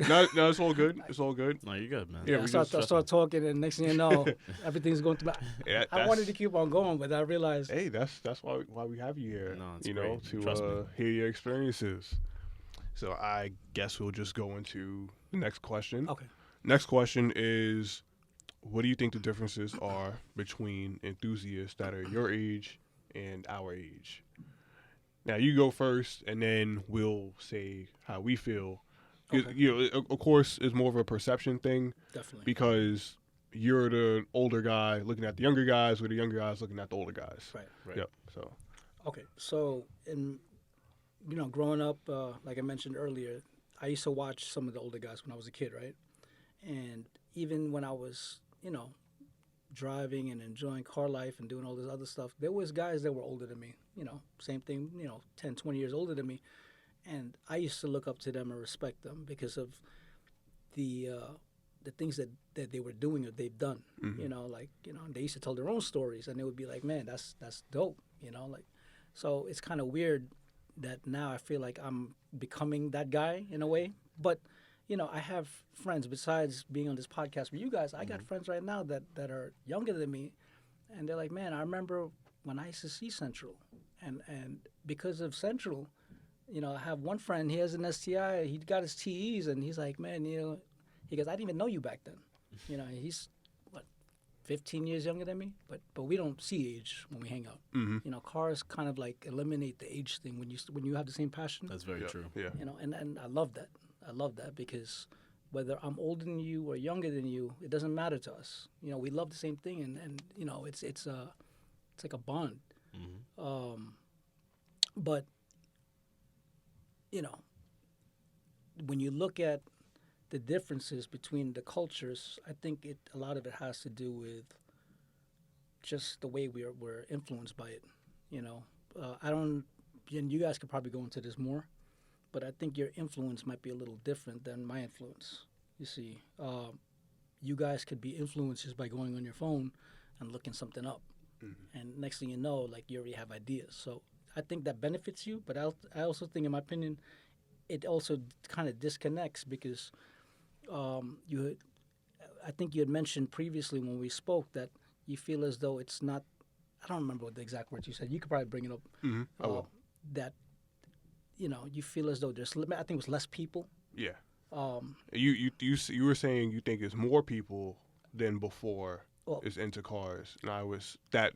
No, it's all good. It's all good. No, you're good, man. Yeah, I we start talking, and next thing you know, everything's going through my. Yeah, I wanted to keep on going, but I realized. Hey, that's why we have you here. No, it's great. To Trust me. hear your experiences. So I guess we'll just go into the next question. Okay. Next question is, what do you think the differences are between enthusiasts that are your age and our age? Now you go first, and then we'll say how we feel. Okay. Of course, it's more of a perception thing Definitely. because you're the older guy looking at the younger guys, or the younger guys looking at the older guys. Right. Yep. So. Okay. So, growing up, like I mentioned earlier, I used to watch some of the older guys when I was a kid, right? And even when I was, driving and enjoying car life and doing all this other stuff, there was guys that were older than me, same thing, 10, 20 years older than me. And I used to look up to them and respect them because of the things that they were doing or they've done. They used to tell their own stories, and they would be like, man, that's dope, so it's kind of weird that now I feel like I'm becoming that guy in a way. But I have friends besides being on this podcast with you guys. I got friends right now that are younger than me, and they're like, man, I remember when I used to see Central, and because of Central, I have one friend. He has an STI. He got his TEs, and he's like, man, he goes, I didn't even know you back then. He's what, 15 years younger than me, but we don't see age when we hang out. Cars kind of like eliminate the age thing when you have the same passion. That's very true. Yeah. And I love that. I love that because whether I'm older than you or younger than you, it doesn't matter to us. We love the same thing, and it's like a bond. But when you look at the differences between the cultures, I think a lot of it has to do with just the way we're influenced by it. I don't, and you guys could probably go into this more, but I think your influence might be a little different than my influence. You see, you guys could be influenced just by going on your phone and looking something up, and next thing you know, like you already have ideas. So I think that benefits you, but I also think, in my opinion, it also kind of disconnects because I think you had mentioned previously when we spoke that you feel as though it's not. I don't remember what the exact words you said. You could probably bring it up. I will. That you feel as though there's. I think it was less people. Yeah. You were saying you think it's more people than before is into cars, and I was that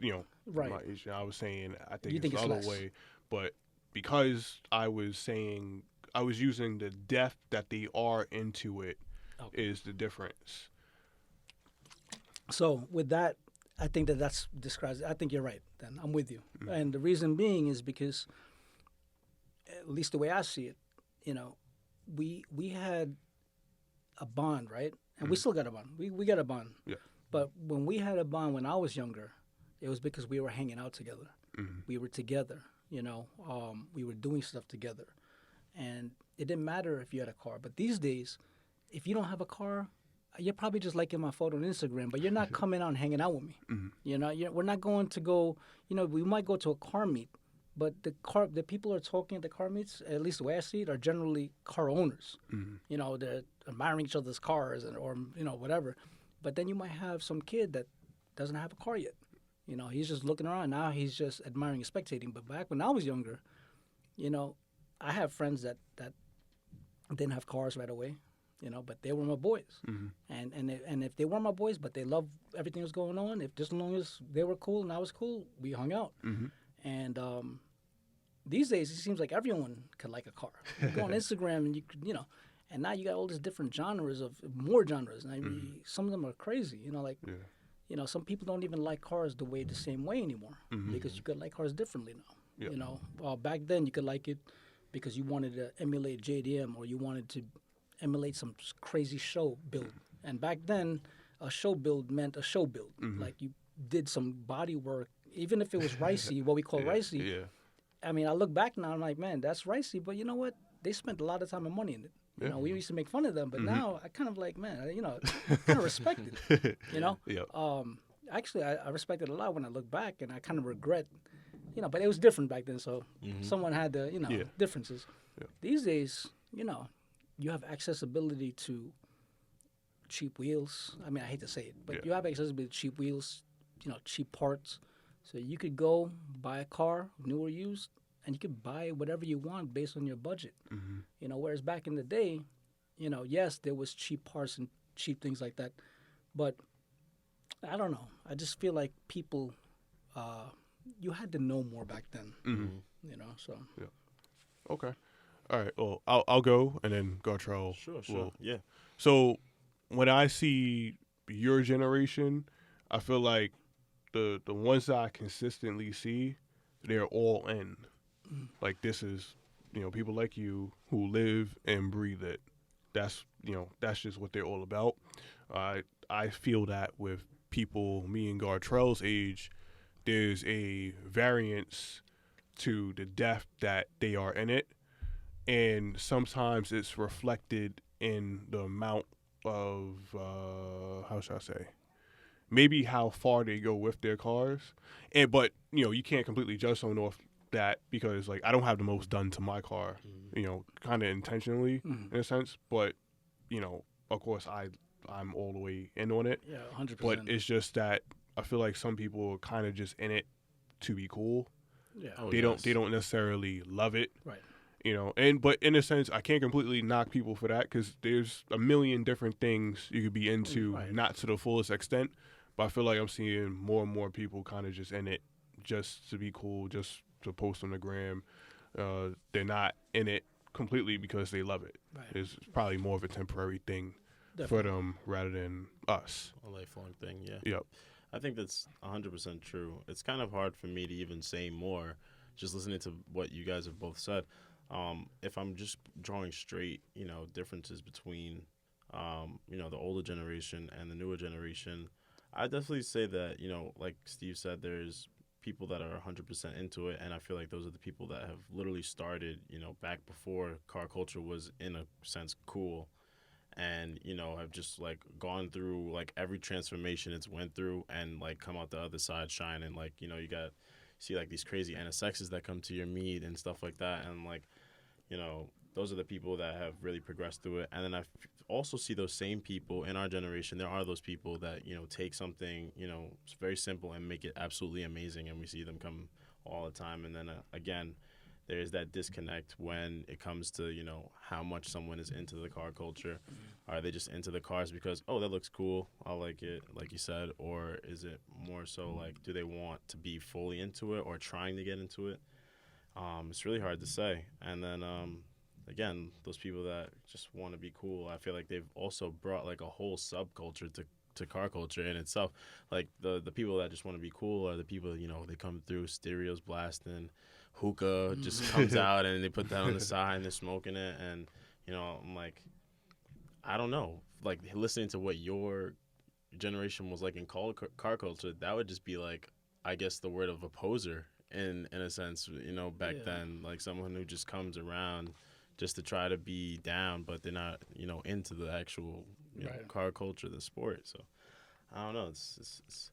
right. My issue. I was saying I think You it's think the it's other less. way, but because I was saying I was using the depth that they are into it is the difference. So with that, I think that's describes. I think you're right. Then I'm with you, and the reason being is because, at least the way I see it, we had a bond, right? And we still got a bond. We got a bond. Yeah. But when we had a bond when I was younger, it was because we were hanging out together. We were together, we were doing stuff together. And it didn't matter if you had a car. But these days, if you don't have a car, you're probably just liking my photo on Instagram, but you're not coming out and hanging out with me. We're not going to go, we might go to a car meet, but the people who are talking at the car meets, at least the way I see it, are generally car owners. They're admiring each other's cars or whatever. But then you might have some kid that doesn't have a car yet. He's just looking around. Now he's just admiring and spectating. But back when I was younger, I have friends that didn't have cars right away, but they were my boys. And if they weren't my boys, but they loved everything that was going on, if just as long as they were cool and I was cool, we hung out. And these days, it seems like everyone could like a car. You go on Instagram and and now you got all these different genres of more genres. And I mean, some of them are crazy. Some people don't even like cars the same way anymore because you could like cars differently now. Yeah. Back then you could like it because you wanted to emulate JDM or you wanted to emulate some crazy show build. And back then, a show build meant a show build. Like you did some body work, even if it was ricey, what we call ricey. Yeah. I mean, I look back now, I'm like, man, that's ricey, but you know what? They spent a lot of time and money in it. We used to make fun of them, but now I kind of like, man, kind of respect it. Yeah. Actually, I respect it a lot when I look back, and I kind of regret, but it was different back then, so someone had the, differences. Yeah. These days, you have accessibility to cheap wheels. I mean, I hate to say it, but you have accessibility to cheap wheels, cheap parts. So you could go buy a car, new or used, and you could buy whatever you want based on your budget. Whereas back in the day, yes, there was cheap parts and cheap things like that, but I don't know. I just feel like people, you had to know more back then. So. Yeah. Okay. All right. Well, I'll go, and then Gartrell. Sure. Yeah. So when I see your generation, I feel like the ones that I consistently see, they're all in. Like this is people like you who live and breathe it. That's just what they're all about. I feel that with people, me and Gartrell's age, there's a variance to the depth that they are in it, and sometimes it's reflected in the amount of how should I say, maybe how far they go with their cars, and but you can't completely judge someone off that because like I don't have the most done to my car, kind of intentionally in a sense, but of course I'm all the way in on it. Yeah, 100%. But it's just that I feel like some people are kind of just in it to be cool. Yeah. Oh, They yes. don't necessarily love it. Right. But in a sense, I can't completely knock people for that because there's a million different things you could be into, Right. not to the fullest extent. But I feel like I'm seeing more and more people kind of just in it just to be cool, just to post on the gram. They're not in it completely because they love it. Right. It's probably more of a temporary thing for Definitely. them rather than us. A lifelong thing, yeah. Yep. I think that's 100% true. It's kind of hard for me to even say more, just listening to what you guys have both said. If I'm just drawing straight, differences between, the older generation and the newer generation, I definitely say that, like Steve said, there's people that are 100% into it, and I feel like those are the people that have literally started, back before car culture was in a sense cool, and have just like gone through like every transformation it's went through and like come out the other side shining. Like you see like these crazy NSXs that come to your meet and stuff like that, and like those are the people that have really progressed through it. And then also see those same people in our generation. There are those people that take something very simple and make it absolutely amazing, and we see them come all the time. And then again, there's that disconnect when it comes to how much someone is into the car culture. Are they just into the cars because that looks cool, I like it, like you said, or is it more so like do they want to be fully into it or trying to get into it? It's really hard to say. And then again, those people that just want to be cool, I feel like they've also brought like a whole subculture to car culture in itself. Like the people that just want to be cool are the people they come through stereos blasting, hookah just comes out and they put that on the side and they're smoking it, and I'm like, I don't know, like listening to what your generation was like in car culture, that would just be like, I guess, the word of a poser in a sense, back then, like someone who just comes around just to try to be down, but they're not, into the actual car culture, the sport. So I don't know. It's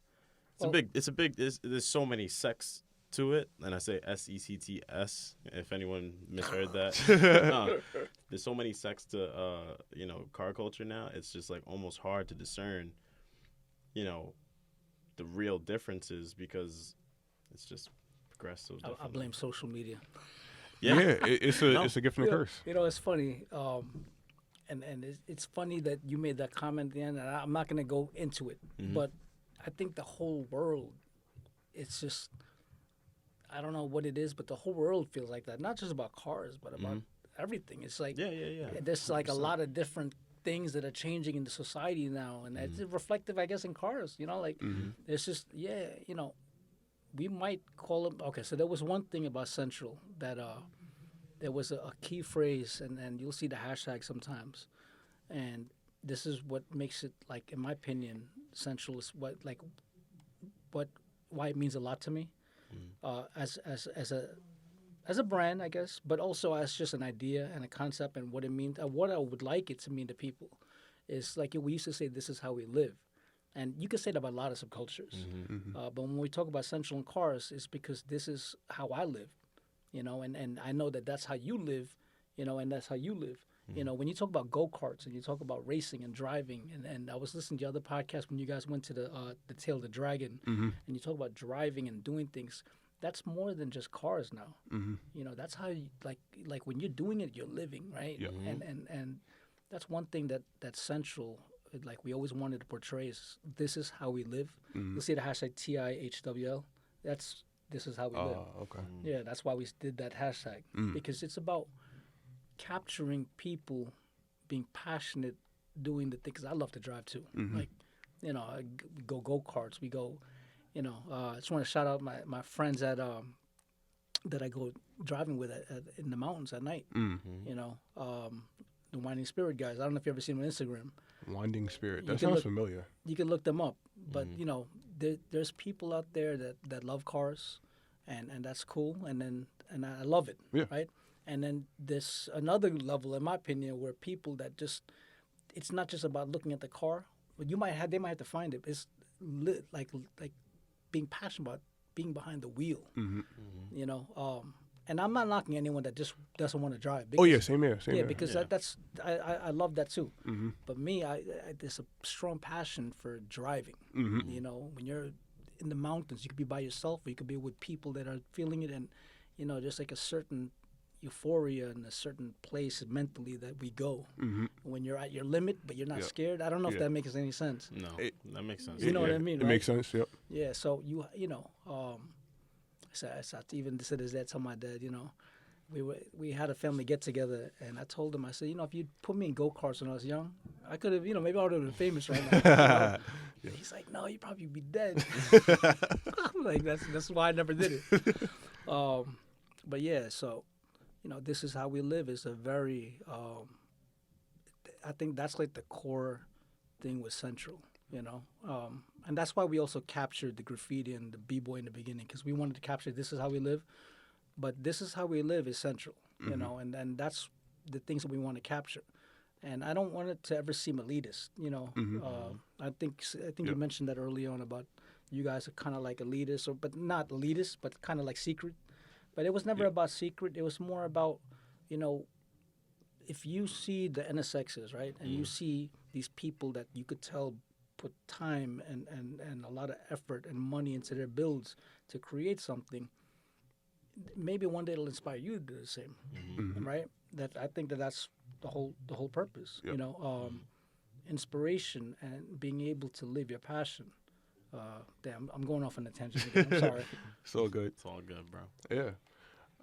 a big. There's so many sects to it, and I say SECTS if anyone misheard that. There's so many sects to car culture now. It's just like almost hard to discern, the real differences because it's just progressed so differently. I blame social media. Yeah, it's a gift and a curse. It's funny. And it's funny that you made that comment at the end, and I'm not going to go into it, but I think the whole world, it's just, I don't know what it is, but the whole world feels like that. Not just about cars, but about everything. It's like, Yeah. there's like a lot of different things that are changing in the society now, and it's reflective, I guess, in cars. There's just, we might call them, okay, so there was one thing about Central that there was a key phrase, and you'll see the hashtag sometimes, and this is what makes it, like, in my opinion, Central is why it means a lot to me, as a brand, I guess, but also as just an idea and a concept and what it means, what I would like it to mean to people, is like we used to say, this is how we live. And you can say that about a lot of subcultures. But when we talk about Central and cars, it's because this is how I live, and I know that that's how you live, and that's how you live. When you talk about go-karts and you talk about racing and driving, and I was listening to the other podcast when you guys went to the Tail of the Dragon, and you talk about driving and doing things, that's more than just cars now. That's how you, like when you're doing it, you're living, right? And that's one thing that's Central, like we always wanted to portray, is this is how we live. You'll see the hashtag TIHWL. This is how we live. Okay. Yeah, that's why we did that hashtag, because it's about capturing people being passionate doing the things. I love to drive too. Like, we go karts. We go, I just want to shout out my friends at that I go driving with in the mountains at night. Mm-hmm. You know, the Winding Spirit guys. I don't know if you ever seen them on Instagram. Winding Spirit. You That can sounds look- familiar. You can look them up, but Mhm. you know, there's people out there that love cars, and that's cool. And I love it. Yeah. Right. And then there's another level, in my opinion, where people that just it's not just about looking at the car, but they might have to find it. It's like being passionate about being behind the wheel. Hmm. You know, and I'm not knocking anyone that just doesn't want to drive. Oh yeah, same here. Same Yeah, here. because Yeah. that's I love that too. Hmm. But me, I there's a strong passion for driving. Hmm. You know, when you're in the mountains, you could be by yourself, or you could be with people that are feeling it, and you know, just like a certain euphoria and a certain place mentally that we go Hmm. when you're at your limit, but you're not Yeah. scared. I don't know if Yeah. that makes any sense. No, It- that makes sense. You know what I mean, It right? makes sense. Yep. Yeah. So you know, I even said his dad, tell my dad, you know, we had a family get together, and I told him, I said, you know, if you put me in go karts when I was young, I could have, you know, maybe I would have been famous right now. You know? Yeah. He's like, no, you'd probably be dead. I'm like, that's why I never did it. But yeah, so you know, this is how we live. Is a very, I think that's like the core thing with Central. You know, and that's why we also captured the graffiti and the b-boy in the beginning, because we wanted to capture this is how we live, but this is how we live is Central. You know, and that's the things that we want to capture. And I don't want it to ever seem elitist. You know, I think you Yep. mentioned that early on about you guys are kind of like elitist, but not elitist, but kind of like secret. But it was never about secret. It was more about, you know, if you see the NSXs, right, and you see these people that you could tell put time and a lot of effort and money into their builds to create something, maybe one day it'll inspire you to do the same, right? That I think that's the whole purpose, Yep. you know, inspiration and being able to live your passion. Damn, I'm going off on a tangent again. I'm sorry. So good. It's all good, bro. Yeah.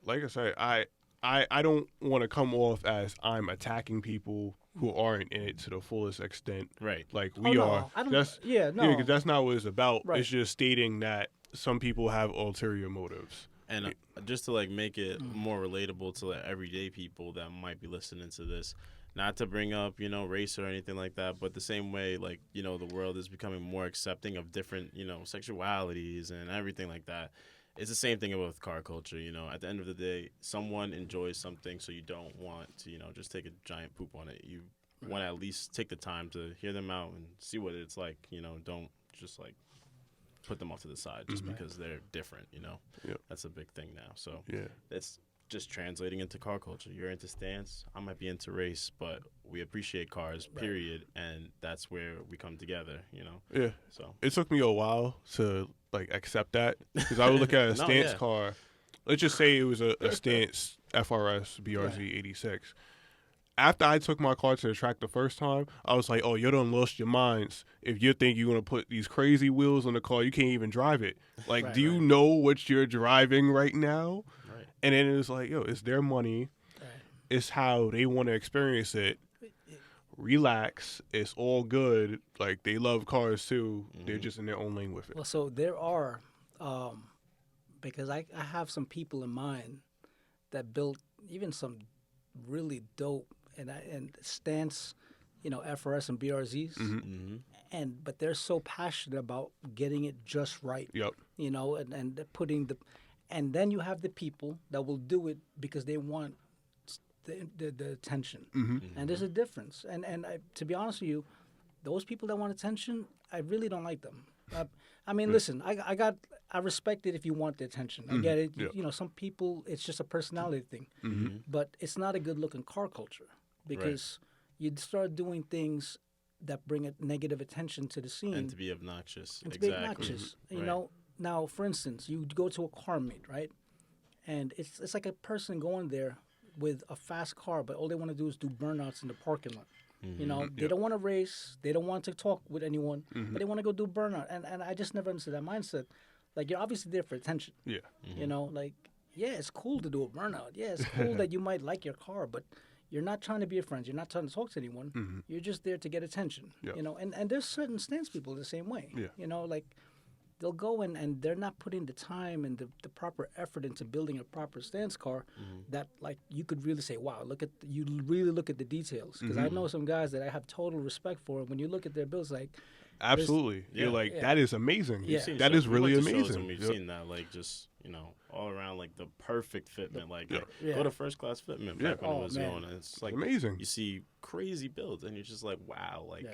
Like I said, I don't want to come off as I'm attacking people who aren't in it to the fullest extent. Right. Like Oh, we no, are. I don't. That's Yeah, no. yeah, because that's not what it's about. Right. It's just stating that some people have ulterior motives. And just to like make it more relatable to like everyday people that might be listening to this, not to bring up, you know, race or anything like that, but the same way, like, you know, the world is becoming more accepting of different, you know, sexualities and everything like that. It's the same thing with car culture, you know. At the end of the day, someone enjoys something, so you don't want to, you know, just take a giant poop on it. You want to at least take the time to hear them out and see what it's like, you know. Don't just like put them off to the side just because they're different, you know. Yep. That's a big thing now. So Yeah. it's just translating into car culture. You're into stance, I might be into race, but we appreciate cars, period, and that's where we come together, you know. Yeah. So It took me a while to like accept that because I would look at a No, stance yeah. car. Let's just say it was a stance FRS BRZ 86. After I took my car to the track the first time, I was like, "Oh, you done lost your minds. If you think you're gonna put these crazy wheels on the car, you can't even drive it. Like, Right, do you right. know what you're driving right now?" right. And then it was like, "Yo, it's their money. Right. It's how they want to experience it. Relax. It's all good. Like they love cars too. They're just in their own lane with it." Well, so there are, because I have some people in mind that built even some really dope and stance, you know, FRS and BRZs, but they're so passionate about getting it just right, Yep. you know, and putting and then you have the people that will do it because they want the attention, and there's a difference, and to be honest with you, those people that want attention, I really don't like them. I mean, listen, I respect it if you want the attention. I get it. Yeah. You know, some people, it's just a personality thing. But it's not a good look in car culture because you start doing things that bring a negative attention to the scene. And to be obnoxious. And to be Exactly. obnoxious. You Right. know, now, for instance, you go to a car meet, right? And it's like a person going there with a fast car, but all they want to do is do burnouts in the parking lot. You know, they don't want to race. They don't want to talk with anyone, but they want to go do burnout. And I just never understood that mindset. Like, you're obviously there for attention. Yeah. You know, like, yeah, it's cool to do a burnout. Yeah, it's cool that you might like your car, but you're not trying to be your friends. You're not trying to talk to anyone. You're just there to get attention. Yeah. You know, and there's certain stance people the same way. Yeah. You know, like, they'll go and they're not putting the time and the proper effort into building a proper stance car that like you could really say, wow, you really look at the details. Because I know some guys that I have total respect for. When you look at their builds, like Absolutely. You're like, that is amazing. Yeah. That is really amazing. And we've seen that, like, just, all around, like, the perfect fitment. Like, go to first class fitment back when it was going. And it's like, amazing. You see crazy builds, and you're just like, wow. Like,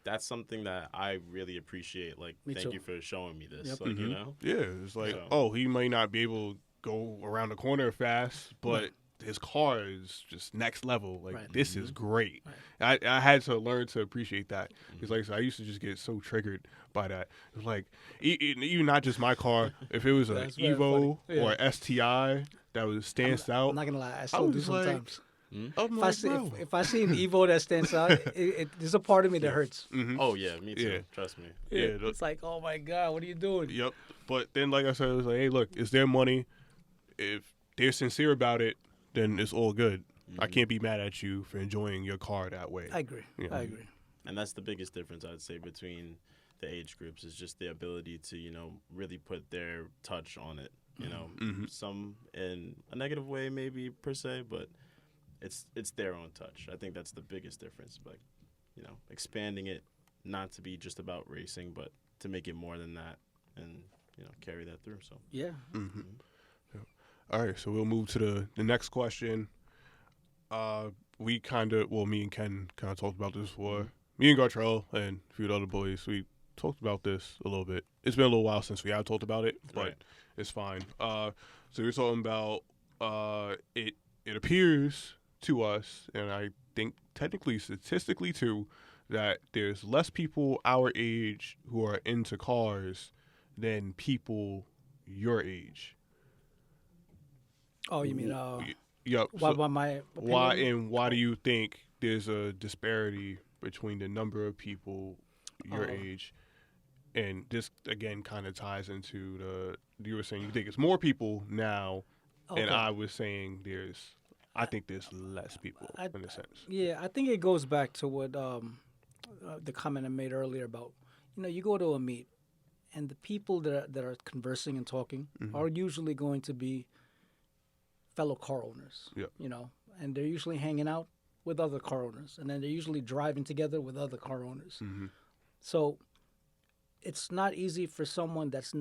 that's something that I really appreciate. Like, thank you for showing me this. Like, Yeah, it's like, oh, he might not be able to go around the corner fast, but his car is just next level. Like, this is great. I had to learn to appreciate that. Because, like I said, I used to just get so triggered by that. It was like, even not just my car, if it was an Evo or STI that was stands out. I'm not going to lie, I still do sometimes. If I see an Evo that stands out, there's a part of me that hurts. Oh, yeah, me too. Trust me. Yeah, it's like, oh, my God, what are you doing? Yep. But then, like I said, it was like, hey, look, it's their money. If they're sincere about it, then it's all good. I can't be mad at you for enjoying your car that way. I agree. I agree. And that's the biggest difference, I'd say, between the age groups is just the ability to, really put their touch on it. Some in a negative way, maybe per se, but it's their own touch. I think that's the biggest difference. Like, expanding it not to be just about racing, but to make it more than that, and carry that through. So yeah. All right, so we'll move to the next question. Me and Ken kind of talked about this before. Me and Gartrell and a few other boys, we talked about this a little bit. It's been a little while since we have talked about it, but it's fine. So we're talking about it appears to us, and I think technically, statistically too, that there's less people our age who are into cars than people your age. Oh, you mean yep. my opinion? Why do you think there's a disparity between the number of people your age? And this again kind of ties into you were saying you think it's more people now, and I was saying I think there's less people in a sense. Yeah, I think it goes back to what the comment I made earlier about you go to a meet, and the people that are conversing and talking are usually going to be fellow car owners, and they're usually hanging out with other car owners, and then they're usually driving together with other car owners. So it's not easy for someone that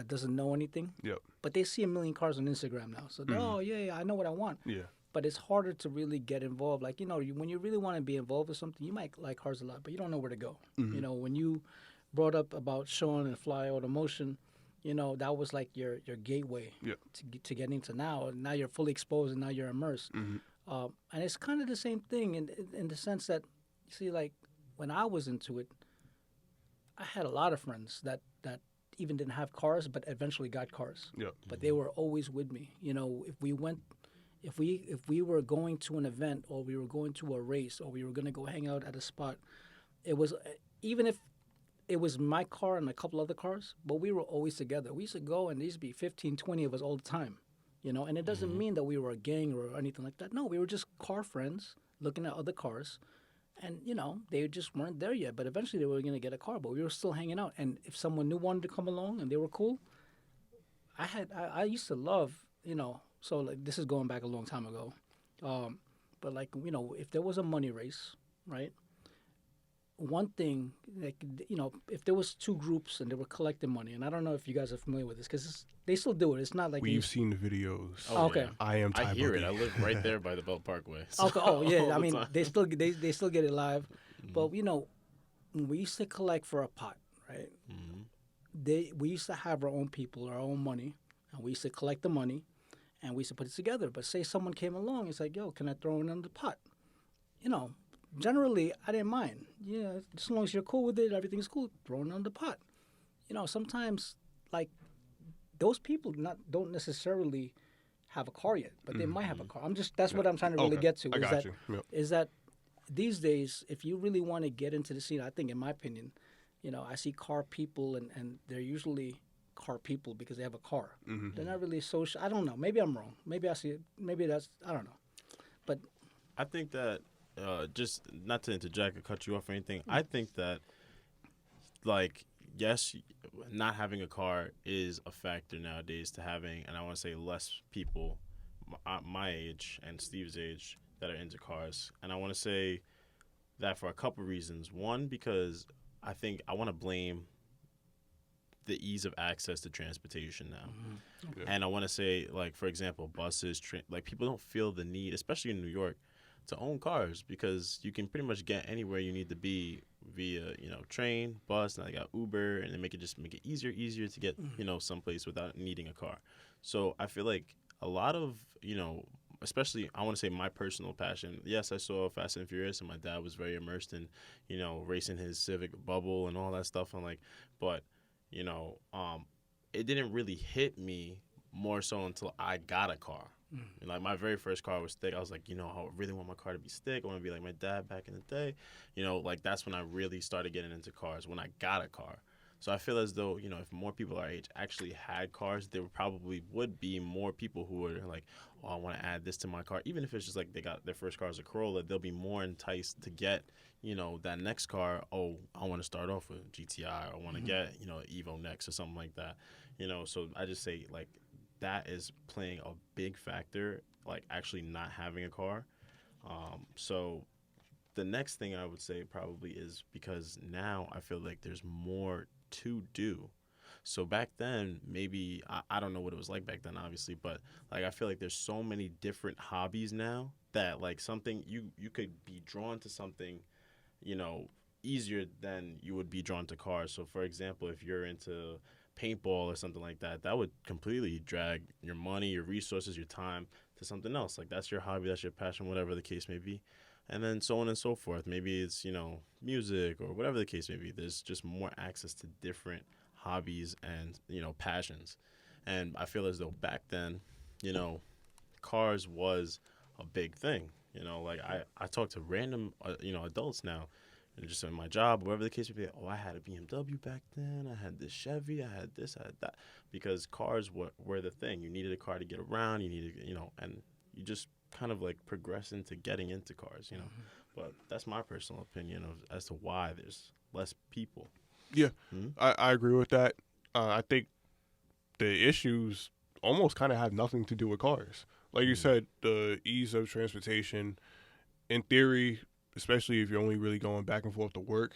doesn't know anything, but they see a million cars on Instagram now. So, oh, yeah, I know what I want. Yeah. But it's harder to really get involved. Like, when you really want to be involved with something, you might like cars a lot, but you don't know where to go. When you brought up about Sean and Fly Automotion, that was like your gateway to getting into now. Now you're fully exposed and now you're immersed. And it's kind of the same thing in the sense that, you see, like when I was into it, I had a lot of friends that even didn't have cars, but eventually got cars. But they were always with me. If we were going to an event or we were going to a race or we were going to go hang out at a spot, it was even if it was my car and a couple other cars, but we were always together. We used to go, and there used to be 15, 20 of us all the time, and it doesn't mean that we were a gang or anything like that. No, we were just car friends looking at other cars, and, they just weren't there yet, but eventually they were going to get a car, but we were still hanging out. And if someone new wanted to come along and they were cool, I used to love, so like this is going back a long time ago, but like, if there was a money race, right? One thing, like, if there was two groups and they were collecting money, and I don't know if you guys are familiar with this, because they still do it. It's not like we've seen the videos. Oh, okay, yeah. I am. I hear it. I live right there by the Belt Parkway. So okay. Oh yeah. I mean, they still get it live, but when we used to collect for a pot, right? We used to have our own people, our own money, and we used to collect the money, and we used to put it together. But say someone came along, it's like, yo, can I throw it in the pot? Generally, I didn't mind. Yeah, as long as you're cool with it, everything's cool. Throw it on the pot. Sometimes, like, those people don't necessarily have a car yet, but they might have a car. That's what I'm trying to really get to. Is that these days, if you really want to get into the scene, I think, in my opinion, I see car people, and they're usually car people because they have a car. They're not really social. I don't know. Maybe I'm wrong. Maybe I see it. Maybe I don't know. But I think that, just not to interject or cut you off or anything, I think that, like, yes, not having a car is a factor nowadays to having, and I want to say less people my age and Steve's age that are into cars. And I want to say that for a couple reasons. One, because I think I want to blame the ease of access to transportation now. Mm-hmm. Yeah. And I want to say, like, for example, buses, like, people don't feel the need, especially in New York, to own cars because you can pretty much get anywhere you need to be via, train, bus, and I got Uber, and they make it easier to get, someplace without needing a car. So I feel like a lot of, especially I want to say my personal passion. Yes, I saw Fast and Furious, and my dad was very immersed in, racing his Civic bubble and all that stuff. And like, but it didn't really hit me more so until I got a car. And like my very first car was thick. I was like, I really want my car to be thick. I want to be like my dad back in the day. Like that's when I really started getting into cars, when I got a car. So I feel as though, if more people our age actually had cars, there would be more people who are like, oh, I want to add this to my car. Even if it's just like they got their first car as a Corolla, they'll be more enticed to get, that next car. Oh, I want to start off with GTI, or I want to get, Evo next or something like that. So I just say like that is playing a big factor, like actually not having a car. So the next thing I would say probably is because now I feel like there's more to do. So back then, maybe I don't know what it was like back then, obviously, but like I feel like there's so many different hobbies now that like something you could be drawn to something, easier than you would be drawn to cars. So for example, if you're into paintball or something like that, that would completely drag your money, your resources, your time to something else. Like that's your hobby, that's your passion, whatever the case may be. And then so on and so forth. Maybe it's, music or whatever the case may be. There's just more access to different hobbies and, passions. And I feel as though back then, cars was a big thing. Like I talk to random, adults now, and just in my job, whatever the case may be. Oh, I had a BMW back then. I had this Chevy. I had this, I had that. Because cars were the thing. You needed a car to get around. You needed, and you just kind of like progress into getting into cars, But that's my personal opinion as to why there's less people. Yeah, I agree with that. I think the issues almost kind of have nothing to do with cars. Like you said, the ease of transportation, in theory, especially if you're only really going back and forth to work,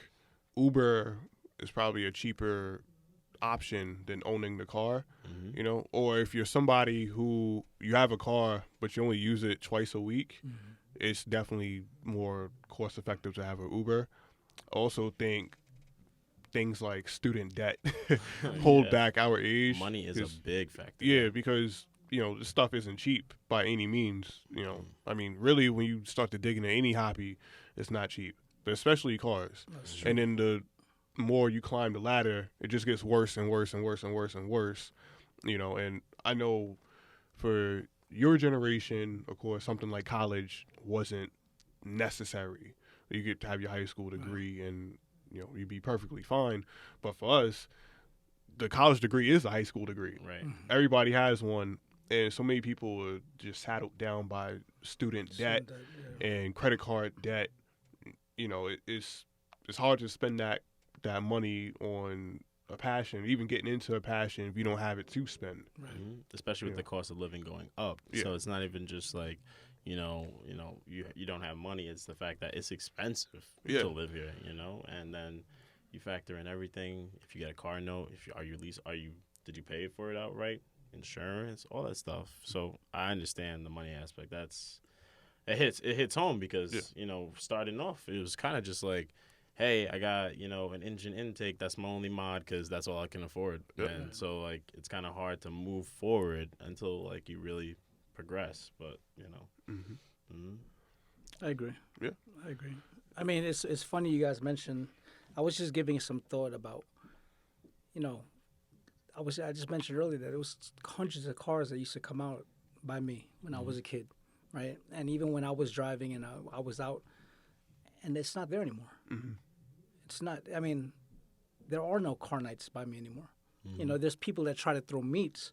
Uber is probably a cheaper option than owning the car, or if you're somebody who you have a car but you only use it twice a week, it's definitely more cost effective to have an Uber. I also think things like student debt hold back our age. Money is a big factor. Yeah, because this stuff isn't cheap by any means. I mean, really, when you start to dig into any hobby, it's not cheap, but especially cars. That's true. And then the more you climb the ladder, it just gets worse and worse and worse and worse and worse. And I know for your generation, of course, something like college wasn't necessary. You get to have your high school degree and you'd be perfectly fine. But for us, the college degree is a high school degree. Right. Everybody has one, and so many people are just saddled down by student debt and credit card debt. It's hard to spend that money on a passion, even getting into a passion if you don't have it to spend. Right. Especially with the cost of living going up. Yeah. So it's not even just like, you don't have money. It's the fact that it's expensive to live here, and then you factor in everything. If you get a car note, did you pay for it outright? Insurance, all that stuff. So I understand the money aspect. It hits home because, starting off, it was kind of just like, hey, I got, an engine intake. That's my only mod because that's all I can afford. Yep. And so, like, it's kind of hard to move forward until, like, you really progress. But, I agree. Yeah. I agree. I mean, it's funny you guys mentioned. I was just giving some thought about, I just mentioned earlier that it was hundreds of cars that used to come out by me when I was a kid, right? And even when I was driving and I was out, and it's not there anymore. It's not. I mean, there are no car nights by me anymore. There's people that try to throw meets,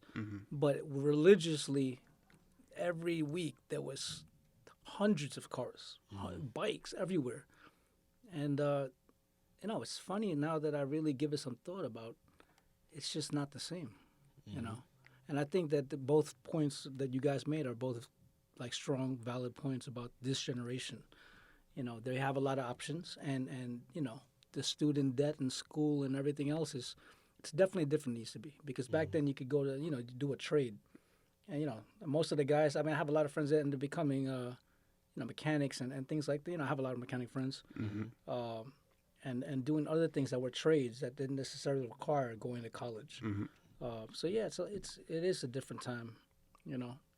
but religiously, every week there was hundreds of cars, bikes everywhere, and it's funny now that I really give it some thought about. It's just not the same, you know. And I think that both points that you guys made are both like strong, valid points about this generation. You know, they have a lot of options, and the student debt and school and everything else it's definitely different than it used to be. Because back then you could go to do a trade, and most of the guys. I mean, I have a lot of friends that end up becoming mechanics and things like that. I have a lot of mechanic friends, and doing other things that were trades that didn't necessarily require going to college. So yeah, it is a different time,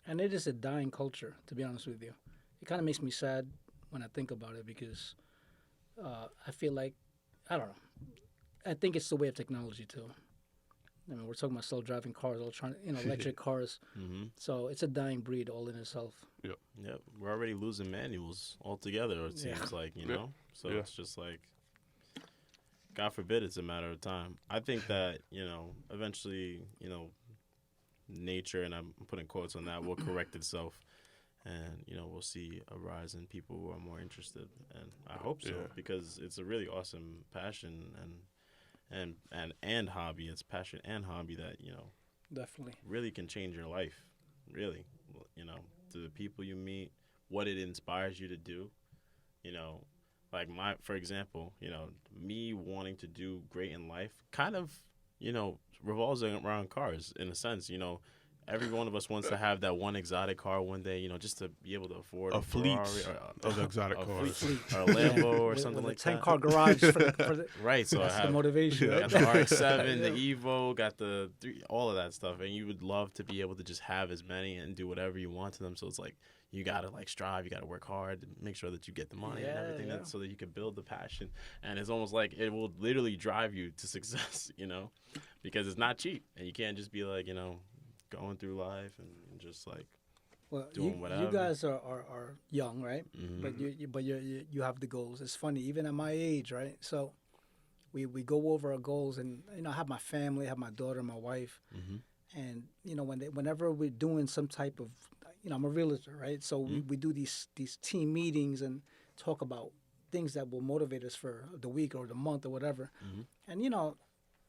and it is a dying culture. To be honest with you, it kind of makes me sad when I think about it because I feel like I don't know. I think it's the way of technology too. I mean, we're talking about self-driving cars, electric cars. So it's a dying breed all in itself. Yep. We're already losing manuals altogether. It seems like So it's just like, God forbid, it's a matter of time. I think that eventually, nature, and I'm putting quotes on that, will correct itself, and we'll see a rise in people who are more interested, and I hope so because it's a really awesome passion and hobby. It's passion and hobby that Definitely really can change your life. Really, to the people you meet, what it inspires you to do. Like for example, me wanting to do great in life, kind of, revolves around cars in a sense. Every one of us wants to have that one exotic car one day, just to be able to afford a fleet Ferrari of exotic cars, fleet, or a Lambo or something like that. 10-car garage for the right. So that's I have the motivation. got Right? the RX-7, the Evo, got the 3, all of that stuff, and you would love to be able to just have as many and do whatever you want to them. So it's like you gotta strive, you gotta work hard to make sure that you get the money and everything, so that you can build the passion. And it's almost like it will literally drive you to success, because it's not cheap, and you can't just be like going through life and just doing whatever. You guys are young, right? But you have the goals. It's funny, even at my age, right? So we go over our goals, and I have my family, I have my daughter, my wife, and whenever we're doing some type of, I'm a realtor, right? So we do these team meetings and talk about things that will motivate us for the week or the month or whatever, and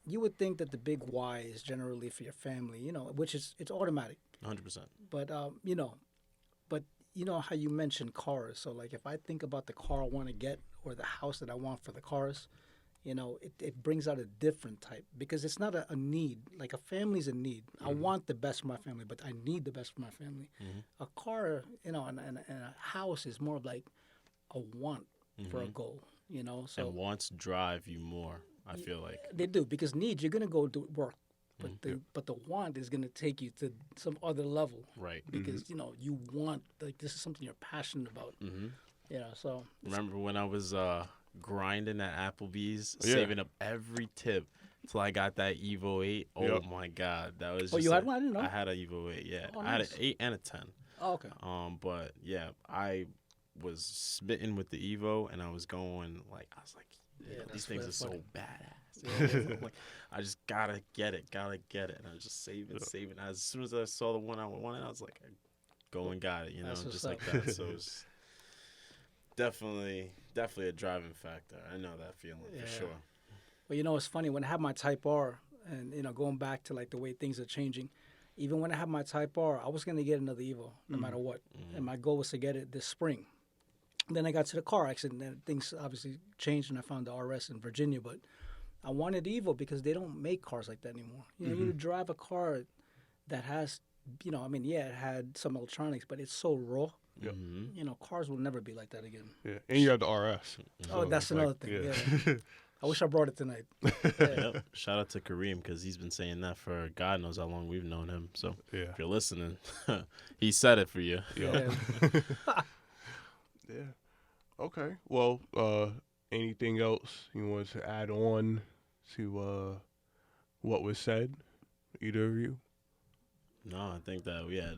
you would think that the big why is generally for your family, which it's automatic. 100%. But but how you mentioned cars. So like if I think about the car I want to get or the house that I want for the cars, it brings out a different type because it's not a need. Like a family's a need. I want the best for my family, but I need the best for my family. A car, and a house is more of like a want for a goal. So and wants drive you more. I feel like they do because needs you're gonna go do work, but the want is gonna take you to some other level, right? Because you want this is something you're passionate about. So remember when I was grinding at Applebee's, saving up every tip till I got that Evo 8. Oh my God, that was. Oh, just you had one? I didn't know. I had an Evo 8. Yeah, oh, I had nice. an 8 and a 10. Oh, okay. But yeah, I was smitten with the Evo, and I was going I was like. These things are so badass. I just gotta get it. And I was just saving. As soon as I saw the one I wanted, I was like, go and got it. Just like that. So it's definitely a driving factor. I know that feeling for sure. Well, it's funny when I have my Type R, and going back to the way things are changing. Even when I have my Type R, I was gonna get another Evo no matter what, and my goal was to get it this spring. Then I got to the car accident, and things obviously changed, and I found the RS in Virginia. But I wanted Evo because they don't make cars like that anymore. You drive a car that has, it had some electronics, but it's so raw. Cars will never be like that again. Yeah, and you have the RS. Oh, that's another thing. Yeah. I wish I brought it tonight. Yep. Shout out to Kareem because he's been saying that for God knows how long we've known him. So if you're listening, he said it for you. Yeah. Yeah. Okay. Well, anything else you want to add on to what was said, either of you? No, I think that we had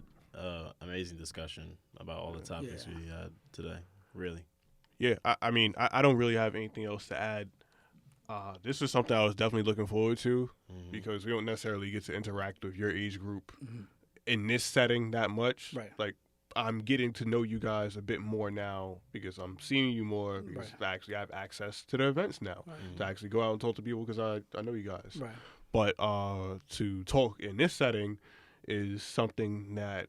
amazing discussion about all the topics we had today. Really. Yeah. I mean, I don't really have anything else to add. This is something I was definitely looking forward to because we don't necessarily get to interact with your age group in this setting that much. Right. Like, I'm getting to know you guys a bit more now because I'm seeing you more because I actually have access to the events now to actually go out and talk to people because I know you guys. Right. But to talk in this setting is something that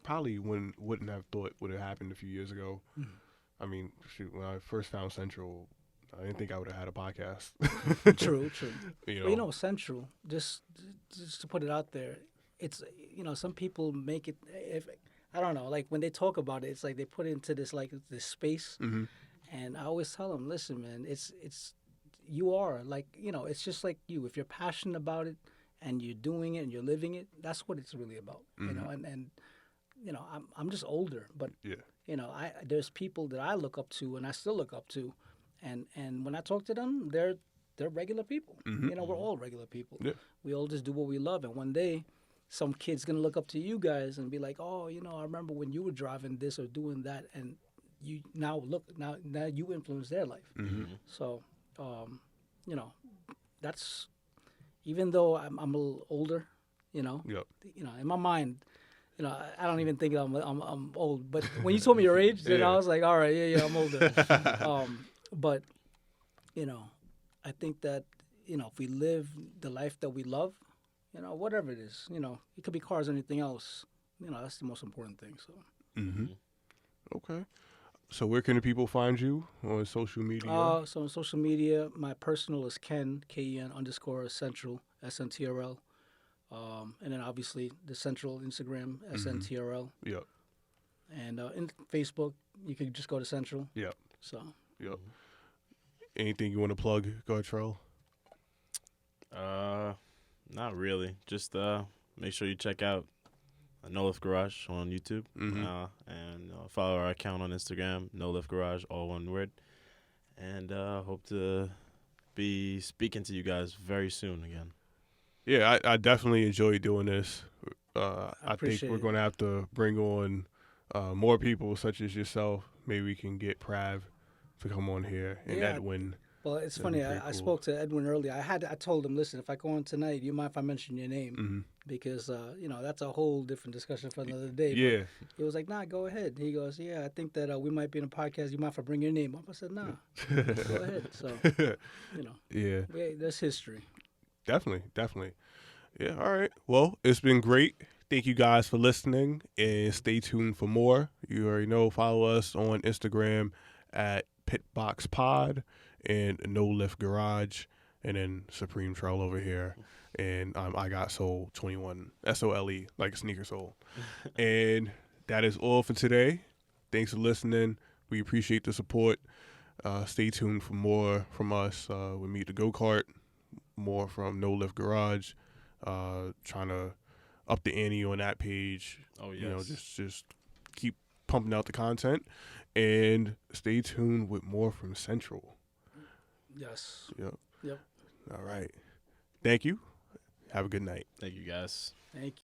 probably wouldn't have thought would have happened a few years ago. I mean, shoot, when I first found Central, I didn't think I would have had a podcast. True. You know, Central, just to put it out there, it's, some people make it, I don't know, like when they talk about it, it's like they put it into this space. And I always tell them, listen, man, it's you are like, it's just like you. If you're passionate about it and you're doing it and you're living it, that's what it's really about. And I'm just older, but there's people that I look up to and I still look up to, and when I talk to them, they're regular people. We're all regular people. Yeah. We all just do what we love, and one day some kid's gonna look up to you guys and be like, oh, I remember when you were driving this or doing that, and you now you influence their life. So, that's, even though I'm a little older, in my mind, I don't even think I'm old. But when you told me your age, then I was like, all right, yeah, I'm older. But I think that if we live the life that we love, whatever it is, it could be cars or anything else. That's the most important thing. So. Okay. So where can the people find you on social media? So on social media, my personal is Ken, KEN_Central, SNTRL. And then obviously the Central Instagram, SNTRL. Yep. And in Facebook, you could just go to Central. Yep. So. Yep. Anything you want to plug, Gartrell? Not really. Just make sure you check out No Lift Garage on YouTube, and follow our account on Instagram, No Lift Garage, all one word. And hope to be speaking to you guys very soon again. Yeah, I definitely enjoy doing this. I think we're it. going to have to bring on more people such as yourself. Maybe we can get Prav to come on here and Edwin. Well, it's funny. I spoke to Edwin earlier. I told him, listen, if I go on tonight, you mind if I mention your name? Because, that's a whole different discussion for another day. Yeah. But he was like, nah, go ahead. He goes, yeah, I think that we might be in a podcast. You mind if I bring your name up? I said, nah, go ahead. So, Yeah. That's history. Definitely. Yeah, all right. Well, it's been great. Thank you guys for listening, and stay tuned for more. You already know, follow us on Instagram at PitboxPod and No Lift Garage, and then Supreme Trail over here. And I got Soul 21, SOLE, like a sneaker soul. And that is all for today. Thanks for listening. We appreciate the support. Stay tuned for more from us. We meet the go-kart, more from No Lift Garage. Trying to up the ante on that page. Oh, yes. Just keep pumping out the content. And stay tuned with more from Central. Yes. Yep. All right. Thank you. Have a good night. Thank you, guys. Thank you.